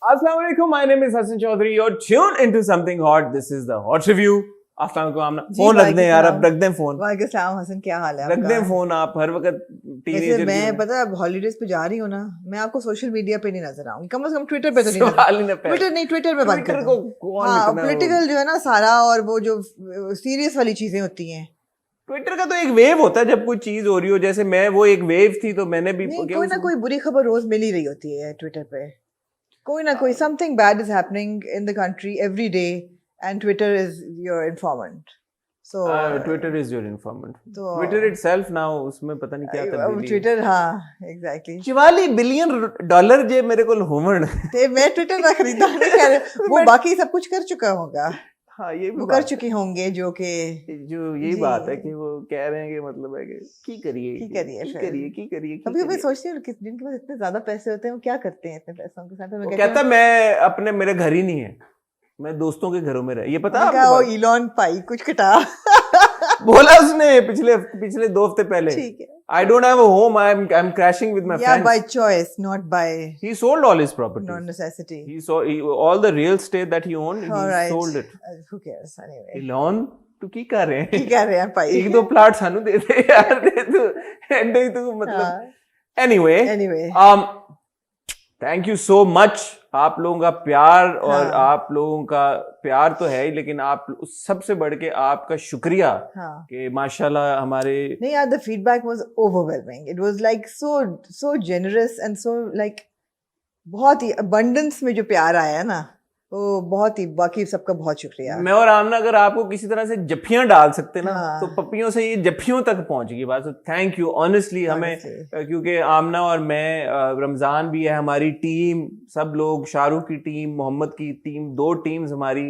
Assalamu alaikum, my name is Hassan Chaudhary. You're tuned into something hot. This is the hot review. अस्सलाम वालेकुम आमना, phone रख दें यार, अब रख दें फोन। वालेकुम सलाम हसन, क्या हाल है आपका? रख दें फोन, आप हर वक्त टीनेजर। मैं पता है हॉलीडेज पे जा रही हूँ ना, मैं आपको सोशल मीडिया पे नहीं नजर आऊंगी, कम से कम ट्विटर पे तो नहीं नजर। ट्विटर पे बात करो। हाँ, पॉलिटिकल जो है ना सारा, और वो जो सीरियस वाली चीजें होती हैं। ट्विटर का तो एक वेव होता है जब कोई चीज हो रही हो, जैसे मैं वो एक वेव थी तो मैंने भी कोई ना कोई बुरी खबर रोज मिल ही रही होती है ट्विटर पे, कोई ना कोई something bad is happening in the country every day and Twitter is your informant. So Twitter is your informant. Twitter itself now उसमें पता नहीं क्या तब्दीली। Twitter हाँ exactly। 44 बिलियन डॉलर जे मेरे को होमन। ते मैं Twitter ना खरीदा नहीं कह रहे, वो बाकी सब कुछ कर चुका होगा। हाँ ये वो कर चुके होंगे जो यही बात है कि वो कह रहे हैं कि मतलब है कि की करिए। अभी मैं सोचती हूँ कि जिनके पास इतने ज्यादा पैसे होते हैं वो क्या करते हैं इतने पैसों के साथ। मैं कहता मैं अपने मेरे घर ही नहीं है, मैं दोस्तों के घरों में रह, ये पता आपको? इलॉन पाई कुछ कटा बोला उसने पिछले 2 हफ्ते पहले। ठीक है। I don't have a home. I'm crashing with my friends. Yeah, by choice, not by. He sold all his properties. Not necessity. All the real estate that he owned. He sold it. Who cares anyway? Elon, तू की कर रहे हैं? की कर रहे हैं भाई? 1-2 प्लॉट सानू दे दे यार, दे तू मतलब। Anyway. Thank you so much. आप लोगों का प्यार और आप लोगों का प्यार तो है ही, लेकिन आप सबसे बढ़ के आपका शुक्रिया कि माशाल्लाह हमारे नहीं यार, the feedback was overwhelming. It was like so generous and so like बहुत ही abundance में जो प्यार आया है ना, वो बहुत ही, बाकी सबका बहुत शुक्रिया। मैं और आमना अगर आपको किसी तरह से जफ्फियां डाल सकते ना तो पप्पियों से ये जफ्फियों तक पहुंच गई बात। तो थैंक यू ऑनेस्टली हमें, क्योंकि आमना और मैं, रमजान भी है, हमारी टीम, सब लोग, शाहरुख की टीम, मोहम्मद की टीम, 2 टीम्स हमारी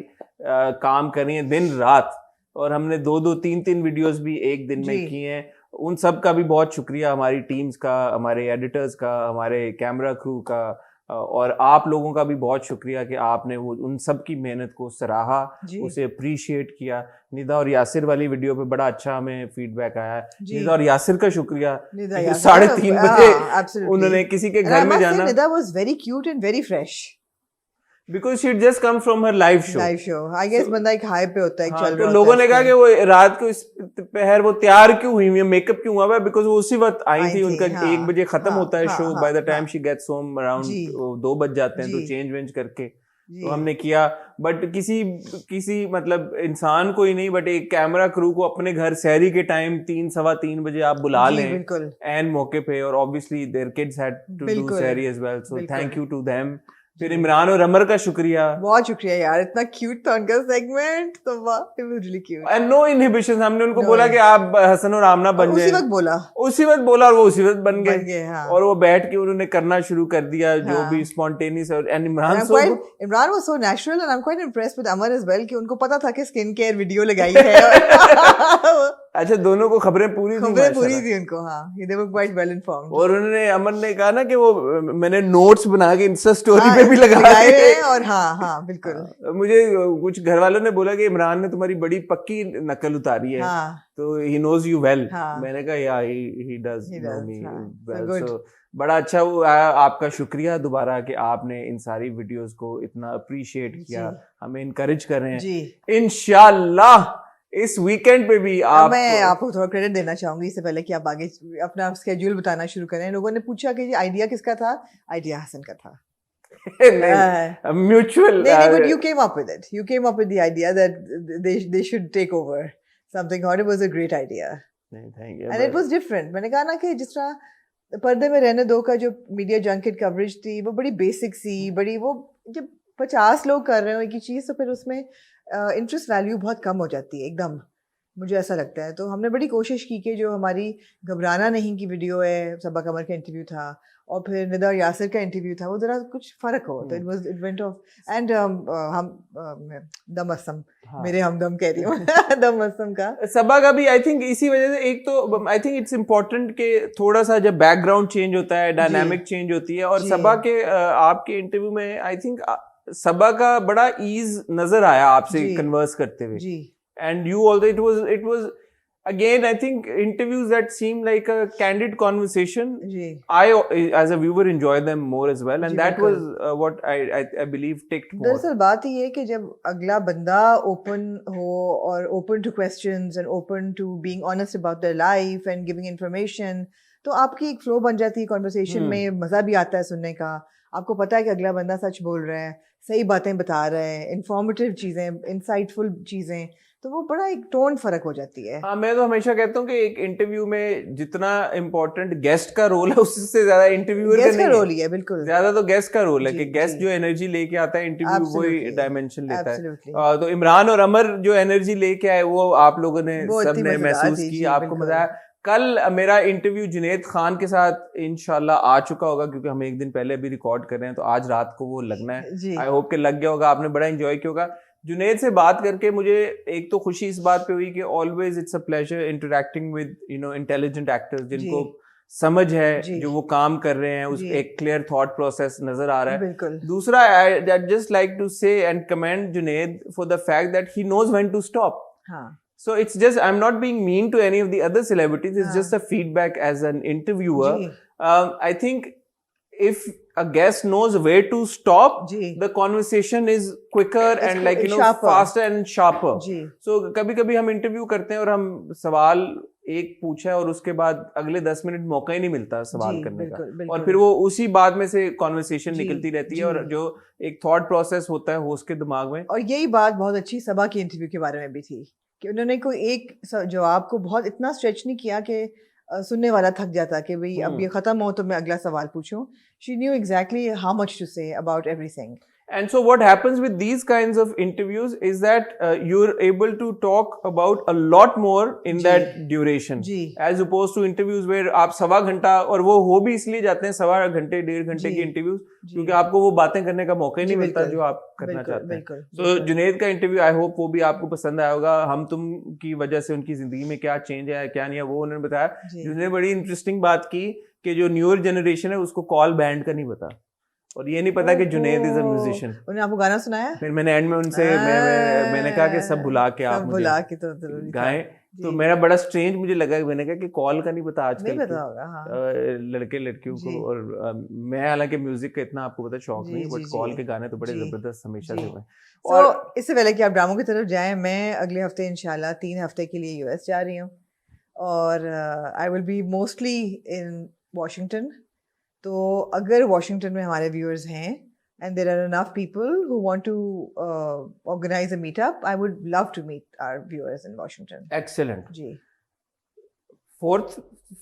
काम कर रही हैं दिन रात, और हमने 2-2 3-3 वीडियोस भी एक दिन में किए हैं। उन सब का भी बहुत शुक्रिया, हमारी टीम्स का, हमारे एडिटर्स का, हमारे कैमरा क्रू का, और आप लोगों का भी बहुत शुक्रिया कि आपने वो उन सब की मेहनत को सराहा, उसे अप्रिशिएट किया। निदा और यासिर वाली वीडियो पे बड़ा अच्छा हमें फीडबैक आया। निदा और यासिर का शुक्रिया, 3:30 बजे उन्होंने किसी के घर में जाना। Nida was very cute and very fresh because she just come from her live show. I guess बंदा एक हाई पे होता है, चल रहा। तो लोगों ने कहा कि वो रात को इस पहर वो तैयार क्यों हुई है, मेकअप क्यों हुआ है, बिकॉज वो उसी वक्त आई थी। उनका 1 बजे खत्म होता है show, by the time she gets home around 2 बज जाते हैं, तो चेंज करके तो हमने किया। बट किसी मतलब इंसान को ही नहीं, बट एक कैमरा क्रू को अपने घर सहरी के टाइम 3-3:15 बजे आप बुला लें एंड मौके पे, और obviously their kids had to do sehri as well, so thank you to them. फिर इमरान और अमर का शुक्रिया, बहुत शुक्रिया यार, इतना क्यूट था उनका सेगमेंट, तो वाह, it was really cute and no inhibitions. हमने उनको बोला कि आप हसन और आमना बन जाए, उसी वक्त बोला और वो उसी वक्त बन गए। और वो बैठ के उन्होंने करना शुरू कर दिया जो भी spontaneous. And Imran was so natural and I am quite impressed with Amar as well कि उनको पता था कि स्किन केयर वीडियो लगाई है। अच्छा, दोनों को खबरें पूरी थी उनको। हाँ, they were quite well informed। और उन्होंने, अमर ने कहा ना कि वो मैंने नोट्स बना के इंस्टा स्टोरी पे भी लगाए हैं। और हाँ बिल्कुल, मुझे कुछ घर वालों ने बोला कि इमरान ने तुम्हारी बड़ी पक्की नकल उतारी है, तो he knows you well। मैंने कहा या he does know me well। So बड़ा अच्छा वो आपका शुक्रिया दोबारा कि आपने इन सारी वीडियोस को इतना अप्रिशिएट किया, हमें इनकरेज कर रहे हैं। इंशाल्लाह इस वीकेंड पे भी मैं आपको थोड़ा क्रेडिट देना चाहूंगी इससे पहले कि आप आगे अपना स्केड्यूल बताना शुरू करें। लोगों ने पूछा कि आइडिया किसका था, आइडिया हसन का था। Mutual but you came up with it. You came up with the idea that they should take over something hot. It was a great idea. Thank you. And it was different. मैंने कहा ना कि जिस तरह पर्दे में रहने दो का जो मीडिया जंकेट कवरेज थी वो बड़ी बेसिक सी, बड़ी वो जब 50 लोग कर रहे हो एक ही चीज़, तो फिर उसमें इंटरेस्ट वैल्यू बहुत कम हो जाती है एकदम, मुझे ऐसा लगता है। तो हमने बड़ी कोशिश की कि जो हमारी घबराना नहीं की वीडियो है, सबा कमर का इंटरव्यू था और फिर निदा और यासिर का इंटरव्यू था, वो जरा कुछ फर्क हो। तो इट वेंट ऑफ एंड हम दम असम, मेरे हमदम कह रही हूँ दम असम का, सबा का भी आई थिंक इसी वजह से। एक तो आई थिंक इट्स इम्पोर्टेंट कि थोड़ा सा जब बैकग्राउंड चेंज होता है, डायनामिक चेंज होती है, और सबा के आपके इंटरव्यू में आई थिंक सबा का बड़ा ईज नजर आया आपसे कन्वर्स करते हुए। And you also it was Again, I think interviews that seem like a candid conversation, जी I as a viewer enjoy them more as well, and जी, that बिल्कुल। was what I believe ticked more. दरअसल बात ये है कि जब अगला बंदा ओपन हो और open to questions and open to being honest about their life and giving information, तो आपकी एक फ्लो बन जाती है कॉन्वर्सेशन में, मज़ा भी आता है सुनने का। आपको पता है कि अगला बंदा सच बोल रहा है, सही बातें बता रहा है, इंफॉर्मेटिव चीज़ें, इंसाइटफुल चीज़ें, तो वो बड़ा एक टोन फर्क हो जाती है। हाँ, मैं तो हमेशा कहता हूँ कि एक इंटरव्यू में जितना इम्पोर्टेंट गेस्ट का रोल है उससे ज्यादा इंटरव्यूअर का गेस्ट का नहीं रोल ही है, बिल्कुल। ज्यादा तो गेस्ट का रोल है जी, कि गेस्ट जी। जो एनर्जी लेके आता है इंटरव्यू वही Absolutely, डायमेंशन लेता है। absolutely। तो इमरान और अमर जो एनर्जी लेके आए वो आप लोगों ने वो इतनी सबने मजेदार महसूस थी, की, जी, आपको बिल्कुल। मजा आया। कल मेरा इंटरव्यू जुनैद खान के साथ इंशाल्लाह आ चुका होगा, क्योंकि हम एक दिन पहले अभी रिकॉर्ड कर रहे हैं, तो आज रात को वो लगना है। जी आई होप कि लग गया होगा, आपने बड़ा एंजॉय किया होगा। जुनैद से बात करके मुझे एक तो खुशी इस बात पे हुई कि always it's a pleasure interacting with intelligent actors जिनको समझ है, जी जो वो काम कर रहे हैं, उस जी एक क्लियर थॉट प्रोसेस नजर आ रहा है। बिल्कुल दूसरा, I just like to say and commend Junaid for the fact that he knows when to stop. हाँ So it's just, I'm not being mean to any of the other celebrities. It's हाँ just a feedback as an interviewer. Ji I think if a guest knows where to stop, ji the conversation is quicker It's and like sharper। faster and sharper. Ji So कभी कभी हम interview करते हैं और हम सवाल एक पूछा है और उसके बाद अगले 10 मिनट मौका ही नहीं मिलता सवाल जी करने का, बिल्कुल और बिल्कुल फिर वो उसी बात में से कॉन्वर्सेशन जी निकलती रहती है, जी और जो एक थॉट प्रोसेस होता है होस्ट के दिमाग में। और यही बात बहुत अच्छी सबा की इंटरव्यू के बारे में भी थी कि उन्होंने कोई एक जवाब को बहुत इतना स्ट्रेच नहीं किया कि सुनने वाला थक जाता कि भाई अब ये खत्म हो तो मैं अगला सवाल पूछूं। She knew exactly how much to say about everything. And so what happens with these kinds of interviews is that you're able to talk about a lot more in जी that duration, जी as opposed to interviews where आप सवा घंटा, और वो हो भी इसलिए जाते हैं सवा घंटे 1.5 घंटे जी की इंटरव्यूज, जी क्योंकि आपको वो बातें करने का मौका ही जी नहीं मिलता बिल्कुल जो आप करना बिल्कुल चाहते हैं। बिल्कुल तो बिल्कुल जुनैद का इंटरव्यू आई होप वो भी आपको पसंद आया होगा। हम तुम की वजह से उनकी जिंदगी में क्या चेंज है क्या नहीं है वो उन्होंने बताया। जी जिन्होंने बड़ी इंटरेस्टिंग बात की कि जो न्यूअर जनरेशन है उसको कॉल बैंड का नहीं पता, और ये नहीं पता कि जुनैद इज अ म्यूजिशियन। उन्होंने आपको गाना सुनाया? फिर मैंने एंड में उनसे मैंने कहा कि सब भुला के आप सब मुझे भुला के तो जरूरी था। गाएं। तो जी मेरा बड़ा स्ट्रेंज मुझे लगा, मैंने कहा कि कॉल का नहीं पता नहीं आजकल पता के होगा हाँ लड़के लड़कियों जी को। और मैं हालांकि म्यूजिक का इतना आपको पता शौक जी नहीं, जी बट कॉल जी के गाने तो बड़े जी जबरदस्त हमेशा जी से हुए। सो और इससे पहले कि आप ड्रामों की तरफ जाएं, मैं अगले हफ्ते इंशाल्लाह 3 हफ्ते के लिए यूएस जा रही हूँ और I will be mostly in Washington. तो अगर वॉशिंगटन में हमारे व्यूअर्स हैं and there are enough people who want to organize a meetup, I would love to meet our viewers in Washington. Excellent. जी 4th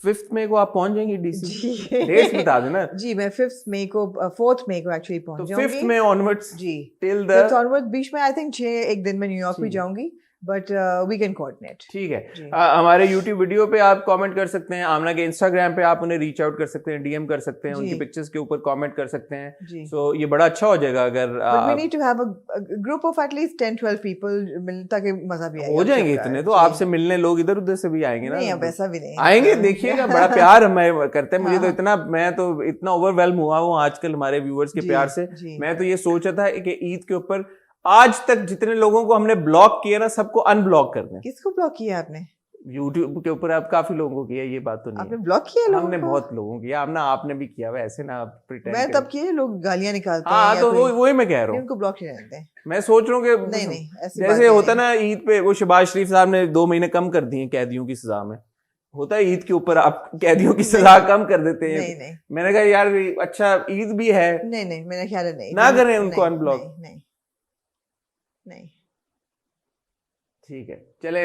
5th मई को आप पहुंच जाएंगी डीसी? जी डेट्स बता देना। जी मैं 5th मई को 4th मई को एक्चुअली तो पहुंच 5th जाऊंगी में ऑनवर्ड्स जी टिल 5th द onwards बीच में आई थिंक 6 एक दिन में न्यूयॉर्क भी ठीक है जाऊंगी, बट वी कैन कोऑर्डिनेट। ठीक है। जी हमारे YouTube वीडियो पे आप कमेंट कर सकते हैं, आमना के Instagram पे आप उन्हें रीच आउट कर सकते हैं, डीएम कर सकते हैं, जी उनकी पिक्चर्स के ऊपर कमेंट कर सकते हैं। जी सो ये बड़ा अच्छा हो जाएगा अगर बट वी आप need to have a group of at least 10-12 people ताकि मजा भी आए हो जाएंगे इतने, तो आपसे मिलने लोग इधर उधर से भी आएंगे ना। नहीं अब ऐसा भी नहीं आएंगे, देखिएगा बड़ा प्यार हमें करते हैं। मुझे हाँ तो हाँ इतना, मैं तो इतना ओवरवेलम हुआ हूँ आजकल हमारे व्यूअर्स के जी प्यार से। जी मैं तो ये सोचा था कि ईद के ऊपर आज तक जितने लोगों को हमने ब्लॉक किया ना सबको अनब्लॉक कर दें। किसको ब्लॉक किया आपने? यूट्यूब के ऊपर आप काफी लोगों को किया, ये बात तो नहीं आपने है। ब्लॉक किया लोगों हमने को? बहुत लोगों को किया, हमने आपने भी किया हुआ, ऐसे ना आप प्रिटेंड मैं करें। तब किए लोग गालियां निकालते हैं हाँ या तो कोई वही मैं कह रहा नहीं, हूँ। उनको ब्लॉक नहीं रहते। मैं सोच रहा हूँ नहीं कि नहीं ऐसी बात जैसे नहीं होता है। ना ईद पे वो शहबाज शरीफ साहब ने 2 महीने कम कर दिए कैदियों की सजा में, होता है ईद के ऊपर आप कैदियों की सजा कम कर देते हैं। नहीं नहीं मैंने कहा यार अच्छा ईद भी है, नहीं नहीं मेरा ख्याल है नहीं ना करें उनको नहीं, अनब्लॉक। नहीं नहीं नहीं ठीक है, चले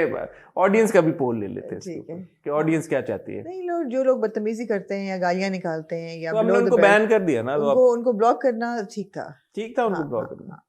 ऑडियंस का भी पोल ले लेते हैं इसके ठीक है ऊपर कि ऑडियंस क्या चाहती है। नहीं लोग जो लोग बदतमीजी करते हैं या गालियां निकालते हैं या तो हमने below the उनको belt, बैन कर दिया ना, तो उनको ब्लॉक करना ठीक था। ठीक था उनको हाँ ब्लॉक हाँ करना। हाँ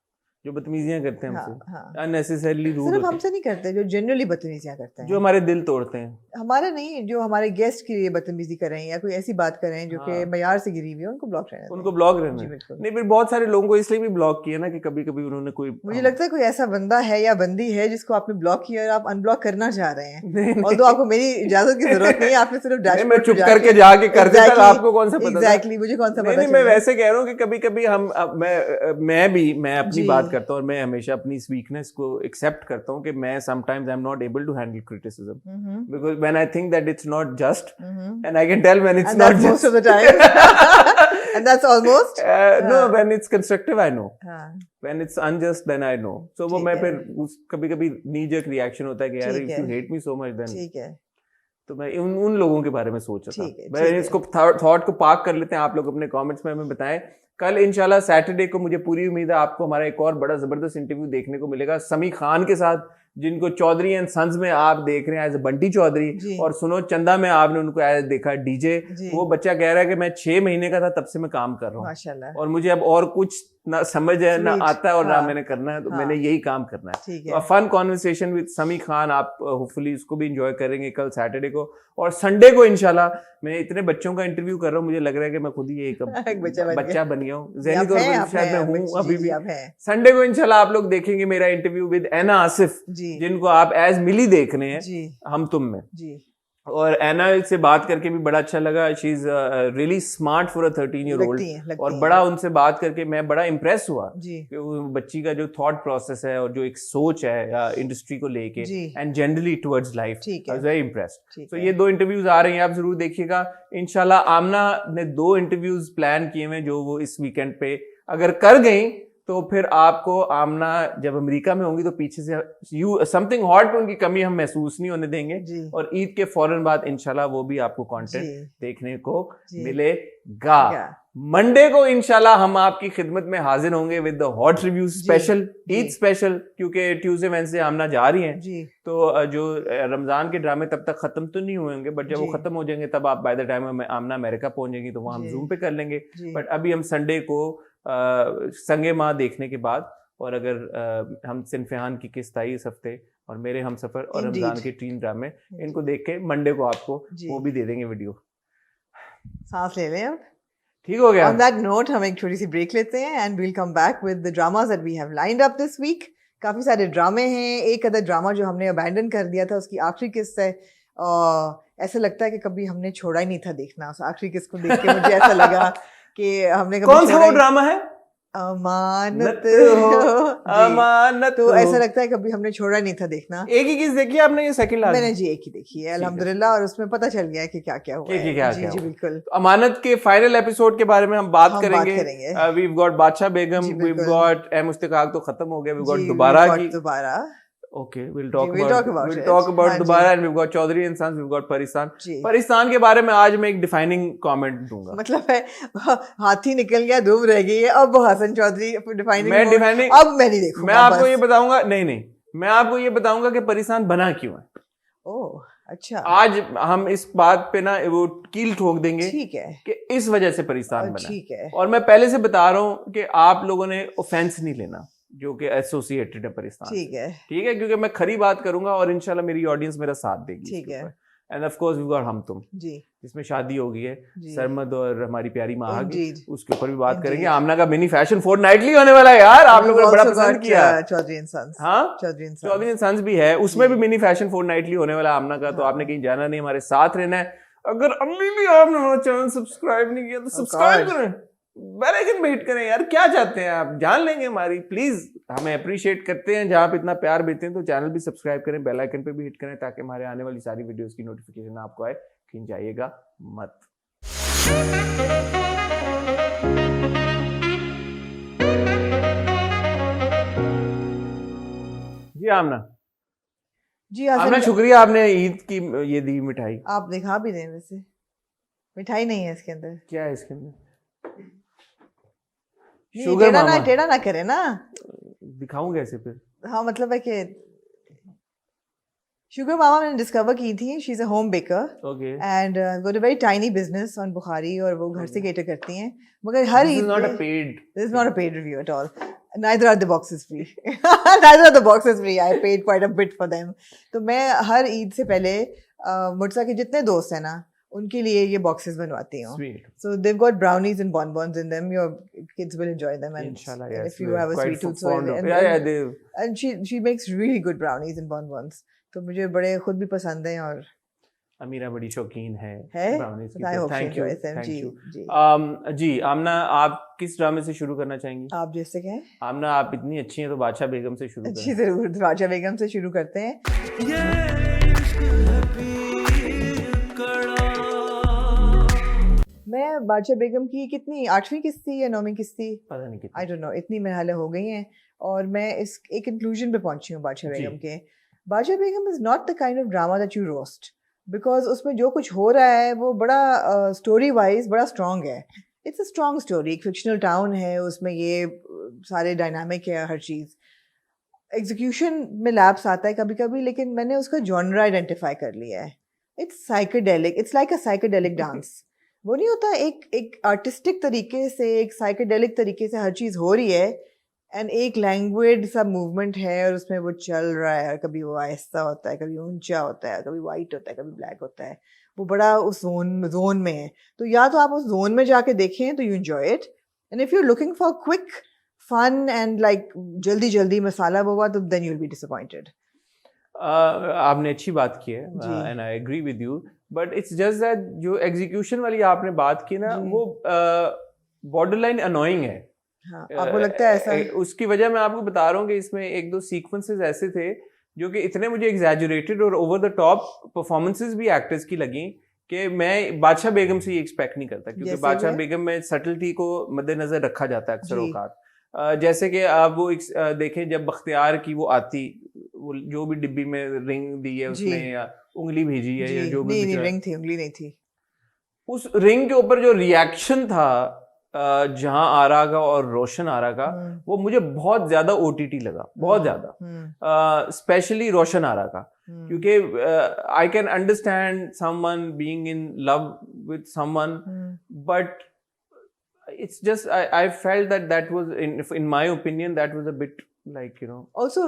जो बदतमीजियां करते हैं हाँ हमसे, हाँ अननेसेसरली रूड सिर्फ होते हमसे नहीं करते, जो जनरली बदतमीजियां करते हैं, जो हैं हमारे दिल तोड़ते हैं। हमारे नहीं, जो हमारे गेस्ट के लिए बदतमीजी कर रहे हैं या कोई ऐसी बात कर रहे हैं जो कि हाँ मयार से गिरी हुई है, उनको ब्लॉक रहने उनको दें। ब्लॉक रहना जी है। बिल्कुल। नहीं फिर बहुत सारे लोगों को इसलिए भी ब्लॉक किया ना कि कभी कभी उन्होंने कोई मुझे लगता है कोई ऐसा बंदा है या बंदी है जिसको आपने ब्लॉक किया और आप अनब्लॉक करना चाह रहे हैं, नहीं और तो आपको मेरी इजाजत की जरूरत नहीं है, आपने सिर्फ नहीं, मैं डैशबोर्ड चुप करके जाके कर देता, Exactly, आपको कौन सा पता था? एग्जैक्टली मुझे कौन सा नहीं पता नहीं मैं चला? वैसे कह रहा हूँ कि कभी कभी हम मैं अपनी जी बात करता हूँ और मैं हमेशा अपनी इस वीकनेस को एक्सेप्ट करता हूँ कि मैं sometimes I am not able to handle criticism because when I think that it's not just and I can tell when it's not just most of the time. And that's almost no when it's constructive I know when it's unjust then I know so वो मैं फिर कभी-कभी knee jerk reaction होता है कि यार if you hate me so much then ठीक है तो मैं उन लोगों के बारे में सोच रहा था मैं इसको थॉट को पार्क कर लेते हैं आप लोग अपने कमेंट्स में हमें बताएं कल इंशाल्लाह सैटरडे को मुझे पूरी उम्मीद है आपको हमारा एक और बड़ा जबरदस्त इंटरव्यू देखने को मिलेगा समी खान के साथ जिनको चौधरी एंड सन्स में आप देख रहे हैं एज बंटी चौधरी और सुनो चंदा में आपने उनको एज देखा डीजे वो बच्चा कह रहा है कि मैं 6 महीने का था तब से मैं काम कर रहा हूँ माशाल्लाह और मुझे अब और कुछ ना समझ है ना आता है और ना मैंने करना है तो मैंने यही काम करना है तो फन कॉन्वर्सेशन विद समी खान आप होपफुली उसको भी एंजॉय करेंगे कल सैटरडे को और संडे को इंशाल्लाह मैं इतने बच्चों का इंटरव्यू कर रहा हूँ मुझे लग रहा है कि मैं खुद ही एक बच्चा बन गया हूँ ज़हनी तौर पर शायद मैं हूँ अभी भी संडे को इंशाल्लाह आप लोग देखेंगे मेरा इंटरव्यू विद एना आसिफ जिनको आप एज मिली देख रहे हैं हम तुम में और एना से बात करके भी बड़ा अच्छा लगा she is really smart for a 13-year-old और बड़ा उनसे बात करके मैं बड़ा इम्प्रेस हुआ कि वो बच्ची का जो थॉट प्रोसेस है और जो एक सोच है इंडस्ट्री को लेके and generally towards life I was very impressed तो ये 2 इंटरव्यूज आ रहे हैं आप जरूर देखिएगा इंशाल्लाह आमना ने 2 इंटरव्यूज प्लान किए हुए जो वो इस वीकेंड पे अगर कर गई तो फिर आपको आमना जब अमेरिका में होंगी तो पीछे से समथिंग हॉट उनकी कमी हम महसूस नहीं होने देंगे और ईद के फौरन बाद इंशाल्लाह वो भी आपको कंटेंट देखने को मिलेगा मंडे को इंशाल्लाह हम आपकी खिदमत में हाजिर होंगे with the hot review special Eid special क्योंकि ट्यूसडे वेडनेसडे आमना जा रही हैं तो जो रमजान के ड्रामे तब तक खत्म तो नहीं होंगे बट जब वो खत्म हो जाएंगे तब आप by the time Amna America पहुंचेंगी तो वहाँ हम जूम पे कर लेंगे बट अभी हम संडे को संगे माँ देखने के बाद और अगर हम सिनफिहान की किस्त आई इस हफ्ते और मेरे हम सफर और रमजान के 3 ड्रामे इनको देख के मंडे को आपको वो भी दे देंगे वीडियो सांस ले लें अब ठीक हो गया On that note हम एक छोटी सी ब्रेक लेते हैं and we'll come back with the dramas that we have lined up this week काफी सारे ड्रामे हैं एक अदर ड्रामा जो हमने अबैंडन कर दिया था उसकी आखिरी किस्त है ऐसा लगता है कि कभी हमने छोड़ा ही नहीं था देखना उस आखिरी किस्त को देख के मुझे ऐसा लगा कि हमने कौन सा वो ड्रामा है अमानत अमानत तो ऐसा लगता है कभी हमने छोड़ा नहीं था देखना एक ही किस देखी आपने ये सेकंड लास्ट मैंने जी एक ही देखी है अल्हम्दुलिल्लाह और उसमें पता चल गया कि क्या क्या हुआ है जी बिल्कुल अमानत के फाइनल एपिसोड के बारे में हम बात करेंगे we have got Badshah Begum we have got Mushtaq तो खत्म हो गया we have got Dobara Okay, we'll talk about Dobara and we've got Chaudhry and Sons, we've got Paristan के बारे में आज मैं एक डिफाइनिंग कमेंट दूंगा मतलब है हाथी निकल गया धूम रह गई है अब हसन चौधरी डिफाइनिंग अब मैं नहीं देखूंगा मैं आपको ये बताऊंगा नहीं मैं आपको ये बताऊंगा कि परिस्तान बना क्यों है ओह अच्छा आज हम इस बात पे ना वो कील ठोक देंगे ठीक है कि इस वजह से परिस्तान बना ठीक है और मैं पहले से बता रहा हूँ कि आप लोगों ने ऑफेंस नहीं लेना जो कि एसोसिएटेड है परिस्तान ठीक है क्योंकि मैं खरी बात करूंगा और इंशाल्लाह मेरी ऑडियंस मेरा साथ देगी ठीक है and of course we got Hum Tum जी जिसमें शादी हो गई है सरमद और हमारी प्यारी माँ की उसके ऊपर भी बात करेंगे आमना का मिनी फैशन फोर्टनाइटली होने वाला है यार आप लोगों ने बड़ा पसंद किया चौधरी एंड सन्स हाँ चौधरी एंड सन्स भी है उसमें भी मिनी फैशन फोर्टनाइटली होने वाला आमना का तो आपने कहीं जाना नहीं हमारे साथ रहना है अगर अभी भी आपने हमारा चैनल सब्सक्राइब नहीं किया तो सब्सक्राइब करें बेल आइकन पे हिट करें यार क्या चाहते हैं आप जान लेंगे हमारी प्लीज हमें अप्रिशिएट करते हैं जहाँ पे इतना प्यार देते हैं तो चैनल भी सब्सक्राइब करें बेल आइकन पे भी हिट करें ताकि हमारे आने वाली सारी वीडियोस की नोटिफिकेशन आपको आए खिंच जाइएगा मत जी आमना जी आमना शुक्रिया आपने ईद की ये दी मिठाई आप दिखा भी दें वैसे मिठाई नहीं है इसके अंदर क्या है इसके अंदर शुगर मामा टेढ़ा ना करे ना दिखाऊं कैसे फिर हाँ मतलब है कि शुगर मामा मैंने डिस्कवर की थी she is a home baker and got a very tiny business on Bukhari और वो घर से केटर करती हैं मगर हर Eid this is not a paid review at all neither are the boxes free neither are the boxes free I paid quite a bit for them तो मैं हर ईद से पहले मुर्सा के जितने दोस्त हैं ना उनके लिए ये बॉक्सेस बनवाती हूँ so they've got brownies and bonbons in them your kids will enjoy them and inshallah yes, if you have a sweet tooth so and she makes really good brownies and bonbons तो मुझे बड़े खुद भी पसंद हैं और अमीरा बड़ी शौकीन है ब्राउनीज की। I hope she thank you, enjoys them. Thank जी, यू। जी। जी आमना, आप किस ड्रामे से शुरू करना चाहेंगी? आप जैसे कहें। आमना, आप इतनी अच्छी हैं तो बादशाह बेगम से शुरू जी करें। जरूर, राजा बेगम से शुरू करते हैं। मैं बादशाह बेगम की कितनी 8वीं किस्त थी या 9वीं किस्त थी, पता नहीं कितनी। आई डोंट नो, इतनी मरहले हो गई हैं और मैं इस एक कंक्लूजन पे पहुंची हूँ बादशाह जी। बेगम के। Badshah Begum is not the kind of drama that you roast, because उसमें जो कुछ हो रहा है वो बड़ा स्टोरी वाइज बड़ा स्ट्रॉन्ग है। इट्स अ स्ट्रॉन्ग स्टोरी, एक फिक्शनल टाउन है, उसमें ये सारे डायनामिक है हर चीज़। एग्जीक्यूशन में लैप्स आता है कभी कभी, लेकिन मैंने उसका जॉनर आइडेंटिफाई कर लिया है। It's psychedelic, it's like a psychedelic dance. वो नहीं होता, एक आर्टिस्टिक तरीके से, एक साइकेडेलिक तरीके से हर चीज़ हो रही है एंड एक लैंग्वेज सा मूवमेंट है और उसमें वो चल रहा है। कभी वो आहिस्ता होता है, कभी ऊंचा होता है, कभी वाइट होता है, कभी ब्लैक होता है। वो बड़ा उस जोन में है। तो या तो आप उस जोन में जाके देखें तो you enjoy it, and if you are looking for quick fun and like जल्दी जल्दी मसाला हुआ तो then you will be disappointed. आपने अच्छी बात की है and I agree with you, but it's just that जो एग्जीक्यूशन वाली आपने बात की ना, वो बॉर्डरलाइन अनोइंग है। हाँ, आपको लगता है ऐसा? उसकी वजह मैं आपको बता रहा हूँ कि इसमें एक दो सीक्वेंसेस ऐसे थे जो कि इतने मुझे एग्जैजुरेटेड और ओवर द टॉप परफॉर्मेंसेस भी एक्टर्स की लगी कि मैं बादशाह बेगम से ये एक्सपेक्ट नहीं करता, क्योंकि बादशाह बेगम में सटलिटी को मद्देनजर रखा जाता है अक्सर औकात। जैसे कि आप वो देखें, जब बख्तियार की वो आती, वो जो भी डिब्बी में रिंग दी है उसने या उंगली भेजी है या जो भी, नहीं रिंग थी, उंगली नहीं थी। उस रिंग के ऊपर जो रिएक्शन था जहां आरा का और रोशन आरा का, वो मुझे बहुत ज्यादा ओटीटी लगा, बहुत ज्यादा, स्पेशली रोशन आरा का, क्योंकि I can understand someone being in love with someone, but it's just I felt that was in my opinion that was a bit like, you know, also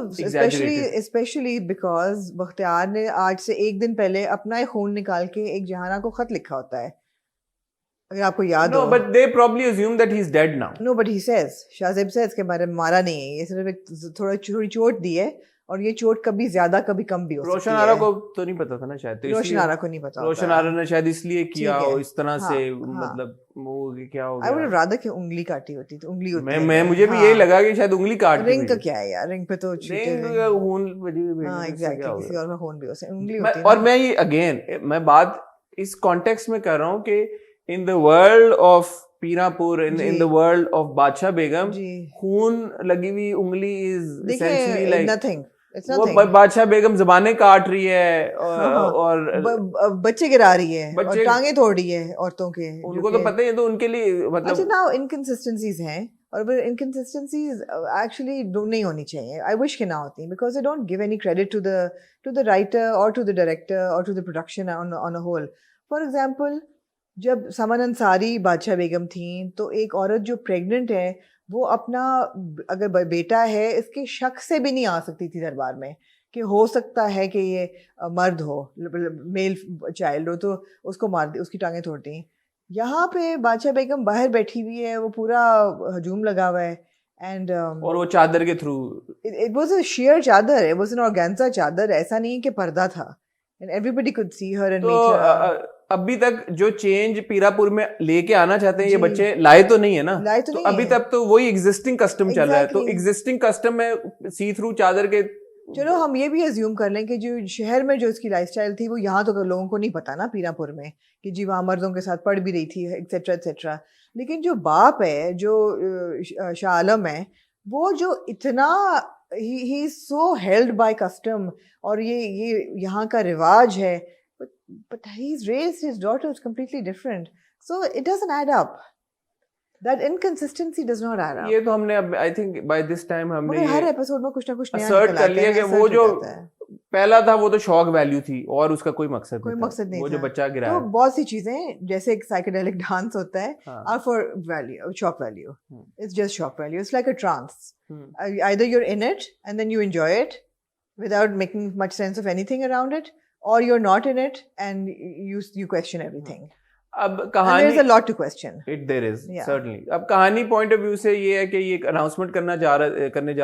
especially because Bakhtiyar ने आज से एक दिन पहले अपना ही खून निकाल के एक जहाना को खत लिखा होता है, अगर आपको याद हो। No, but they probably assume that he's dead now. No, but he says, Shahzeb says के बारे में मारा नहीं है, ये सिर्फ एक थोड़ी चोट दी है, और ये चोट कभी ज्यादा कभी कम भी हो सकती है। रोशन आरा को तो नहीं पता था ना शायद, तो रोशन आरा को नहीं पता, रोशन आरा ने शायद इसलिए किया और इस तरह से, मतलब वो क्या हो गया। I would have rather कि उंगली काटी होती, तो उंगली होती मैं मुझे भी यही लगा कि शायद उंगली काट दी। रिंग का क्या है यार, रिंग पे तो खून एग्जैक्टली, किसी और का खून भी हो सकता है, उंगली होती है। और मैं ये अगेन मैं बात इस कॉन्टेक्स्ट में कर रहा हूँ कि in the world of Pirapur, in the world of बादशाह बेगम, खून लगी हुई उंगली इज एसेंशियली लाइक नथिंग। वो बादशाह बेगम ज़बानें काट रही है और बच्चे गिरा रही है और टांगे तोड़ रही है औरतों के, उनको तो पता ही है, तो उनके लिए मतलब अच्छा नाउ इनकंसिस्टेंसीज हैं, और इनकंसिस्टेंसीज एक्चुअली नहीं होनी चाहिए। आई विश कि ना होती, because they don't give any credit to the writer और टू द डायरेक्टर और to the production on a whole. For example, जब समन अंसारी बादशाह बेगम थी, तो एक औरत जो प्रेग्नेंट है, वो अपना अगर बेटा है इसके शक से भी नहीं आ सकती थी दरबार में कि हो सकता है कि ये मर्द हो, मेल चाइल्ड हो, तो उसको मार दी, उसकी टांगें तोड़ दी। यहाँ पे बादशाह बेगम बाहर बैठी हुई है, वो पूरा हजूम लगा हुआ है, एंड और वो चादर के through, it was a sheer chadar, it was an organza chadar, ऐसा नहीं कि पर्दा था, and everybody could see her and meet her. अभी तक जो चेंज पीरापुर में लेके आना चाहते हैं ये बच्चे लाए तो नहीं है ना, तो अभी तक तो वही एग्जिस्टिंग कस्टम चल रहा है। तो एग्जिस्टिंग कस्टम में सी थ्रू चादर के, चलो हम ये भी अज्यूम कर लें कि जो शहर में जो इसकी लाइफस्टाइल थी, वो यहाँ तो लोगों को नहीं पता ना पीरापुर में कि जी वहाँ मर्दों के साथ पढ़ भी रही थी एक्सेट्रा एक्सेट्रा। लेकिन जो बाप है, जो शाह आलम है, वो जो इतना he is so held by custom, और ये यहाँ का रिवाज है, but he's raised his daughters completely different, so it doesn't add up. That inconsistency does not add up. ये तो हमने अब I think by this time हमने हर एपिसोड में कुछ ना कुछ नया assert कर लिया कि वो जो पहला था वो तो शॉक वैल्यू थी और उसका कोई मकसद नहीं, वो जो बच्चा गिरा है। तो बहुत सी चीजें जैसे एक साइकेडेलिक डांस होता है, are for value, shock value. It's just shock value. It's like a trance. Either you're in it and then you enjoy it without making much sense of anything around it, or you're not in it and you question everything. अब कहानी, and there's a lot to question. There is certainly. अब कहानी point of view से ये है कि ये एक अनाउंसमेंट करने जा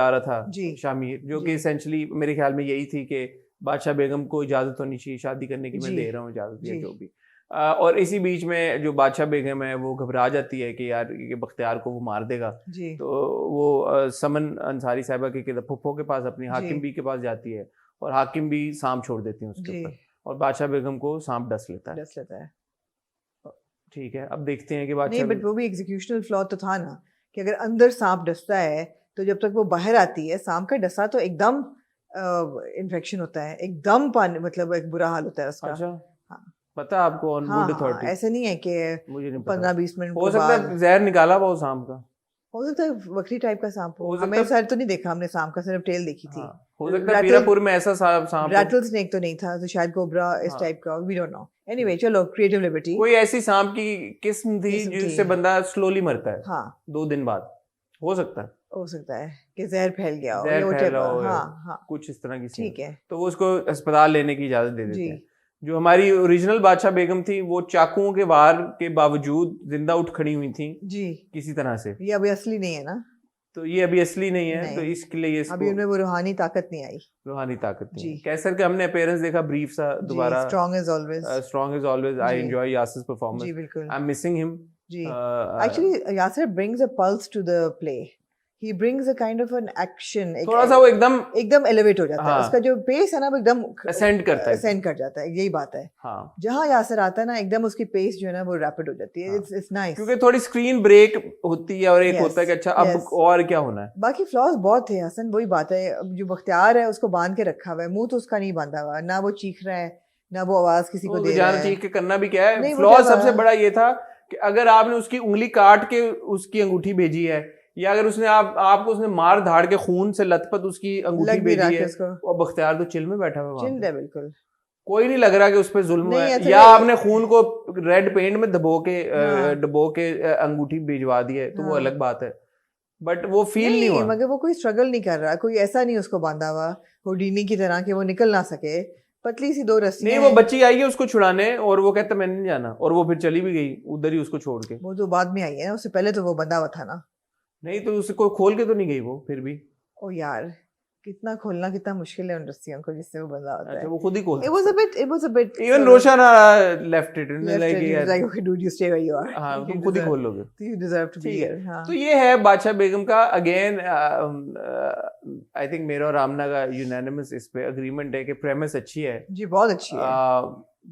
रहा था शामिर, जो कि एसेंशियली मेरे ख्याल में यही थी कि बादशाह बेगम को इजाजत होनी चाहिए शादी करने की, मैं जी, दे रहा हूँ इजाजत या जी। जो भी। और इसी बीच में जो बादशाह बेगम है वो घबरा जाती है कि यार ये बख्तियार को वो मार देगा, जी, तो वो समन अंसारी साहिबा के फुप्पो के पास अपनी हाकिम जी, बी के पास जाती है और हाकिम बी सांप छोड़ देती है उसके जी, ऊपर और बादशाह बेगम को सांप डस लेता है। डस लेता है। ठीक है, अब देखते हैं कि नहीं, बादशाह बट वो भी एग्जीक्यूशनल फ्लॉ तो था ना, कि अगर अंदर सांप डसता है तो जब तक वो बाहर आती है, सांप का डसा तो एकदम इन्फेक्शन होता है, एकदम पानी, मतलब एक बुरा हाल होता है उसका। अच्छा, हाँ, पता है आपको ऑन हाँ, गुड हाँ, अथॉरिटी? ऐसे नहीं है कि मुझे नहीं पता। 15-20 मिनट हो के सकता बाद। है जहर निकाला हुआ हो सांप का। हो सकता है बकरी टाइप का सांप हो, हो सकता हमें है। सर तो नहीं देखा हमने सांप का, सिर्फ टेल देखी थी। हाँ, हो सकता है पीरापुर में ऐसा सांप हो। रैटल स्नेक तो नहीं था, तो शायद कोबरा इस हाँ। टाइप का, वी डोंट नो। एनीवे, चलो, क्रिएटिव लिबर्टी। कोई ऐसी सांप की किस्म थी किस्म थी। जिससे बंदा स्लोली मरता है हाँ, 2 दिन बाद, हो सकता है हो सकता है कि जहर फैल गया हो जहर या फैला हो whatever। या हाँ, हाँ, कुछ इस तरह की सीन। ठीक है, तो वो उसको अस्पताल लेने की इजाजत दे देते जी, हैं। जो हमारी ओरिजिनल बादशाह बेगम थी वो चाकुओं के वार के बावजूद जिंदा उठ खड़ी हुई थी जी। किसी तरह से, ये अभी असली नहीं है ना? तो ये अभी असली नहीं है, तो नहीं, इसके लिए अभी इसको उनमें वो रूहानी ताकत नहीं आई। रूहानी ताकत नहीं है। जी, कैसर के हमने अपीयरेंस देखा ब्रीफ सा जी, Dobara, strong as always. Strong as always, I जी, एंजॉय यासिर जी, परफॉर्मेंस, बिल्कुल, आई एम मिसिंग हिम। जी। Actually Yasir brings a pulse to the play. He brings a kind of an action, थोड़ा सा वो एकदम एलिवेट हो जाता है, हाँ, उसका जो पेस है ना वो एकदम असेंड करता है। असेंड कर जाता है, यही बात है। हाँ, जहाँ यासिर आता है ना, एकदम उसकी पेस जो है ना वो रैपिड हो जाती है। हाँ, इट्स नाइस, क्योंकि थोड़ी स्क्रीन ब्रेक होती है और एक Yes, होता है कि अच्छा अब yes. और क्या होना है। बाकी फ्लॉज बहुत थे हसन, वही बात है। अब जो बख्तियार है उसको बांध के रखा हुआ है, मुंह तो उसका नहीं बांधा हुआ, ना वो चीख रहा है, ना वो आवाज किसी को तो दे रहा जान है। चीख के करना भी क्या है, नहीं, वो फ्लॉ क्या सबसे बात- बड़ा ये था कि अगर आपने उसकी उंगली काट के उसकी अंगूठी भेजी है, या अगर उसने आपको उसने मार धाड़ के खून से लथपथ उसकी अंगूठी लग भी रहा भेजी कि है, उसको और बख्तियार तो चिल में बैठा हुआ है वहाँ चिल पे। है बिल्कुल। कोई नहीं लग रहा कि उस पर जुल्म हुआ नहीं, है, ऐसा या नहीं- आपने खून को रेड पेंट में हाँ, डबो के अंगूठी भिजवा दी है तो वो हाँ। अलग बात है, बट वो फील नहीं हुआ। मगर वो कोई स्ट्रगल नहीं कर रहा, कोई ऐसा नहीं उसको बांधा हुआ होडीनी की तरह कि वो निकल ना सके। पतली सी 2 रस्सियां नहीं, वो हैं। बच्ची आई है उसको छुड़ाने और वो कहता मैंने नहीं जाना, और वो फिर चली भी गई उधर ही उसको छोड़ के। वो तो बाद में आई है ना, उससे पहले तो वो बंधा हुआ था ना। नहीं तो उसे कोई खोल के तो नहीं गई वो फिर भी। ओ यार, कितना खोलना कितना मुश्किल है उन रस्सियों को जिससे वो बंधा होता अच्छा, है। वो खुद ही खोल It was a bit even Roshna left it like यार, like, okay, dude, you stay where you are. हाँ You तुम खुद ही deserve- खोल लोगे। You deserve to be ठीक here. है, हाँ। तो ये है बादशाह बेगम का। अगेन आई थिंक मेरा और रामना का यूनानिमस इस पे अग्रीमेंट है कि प्रेमिस अच्छी है। जी, बहुत अच्छी है।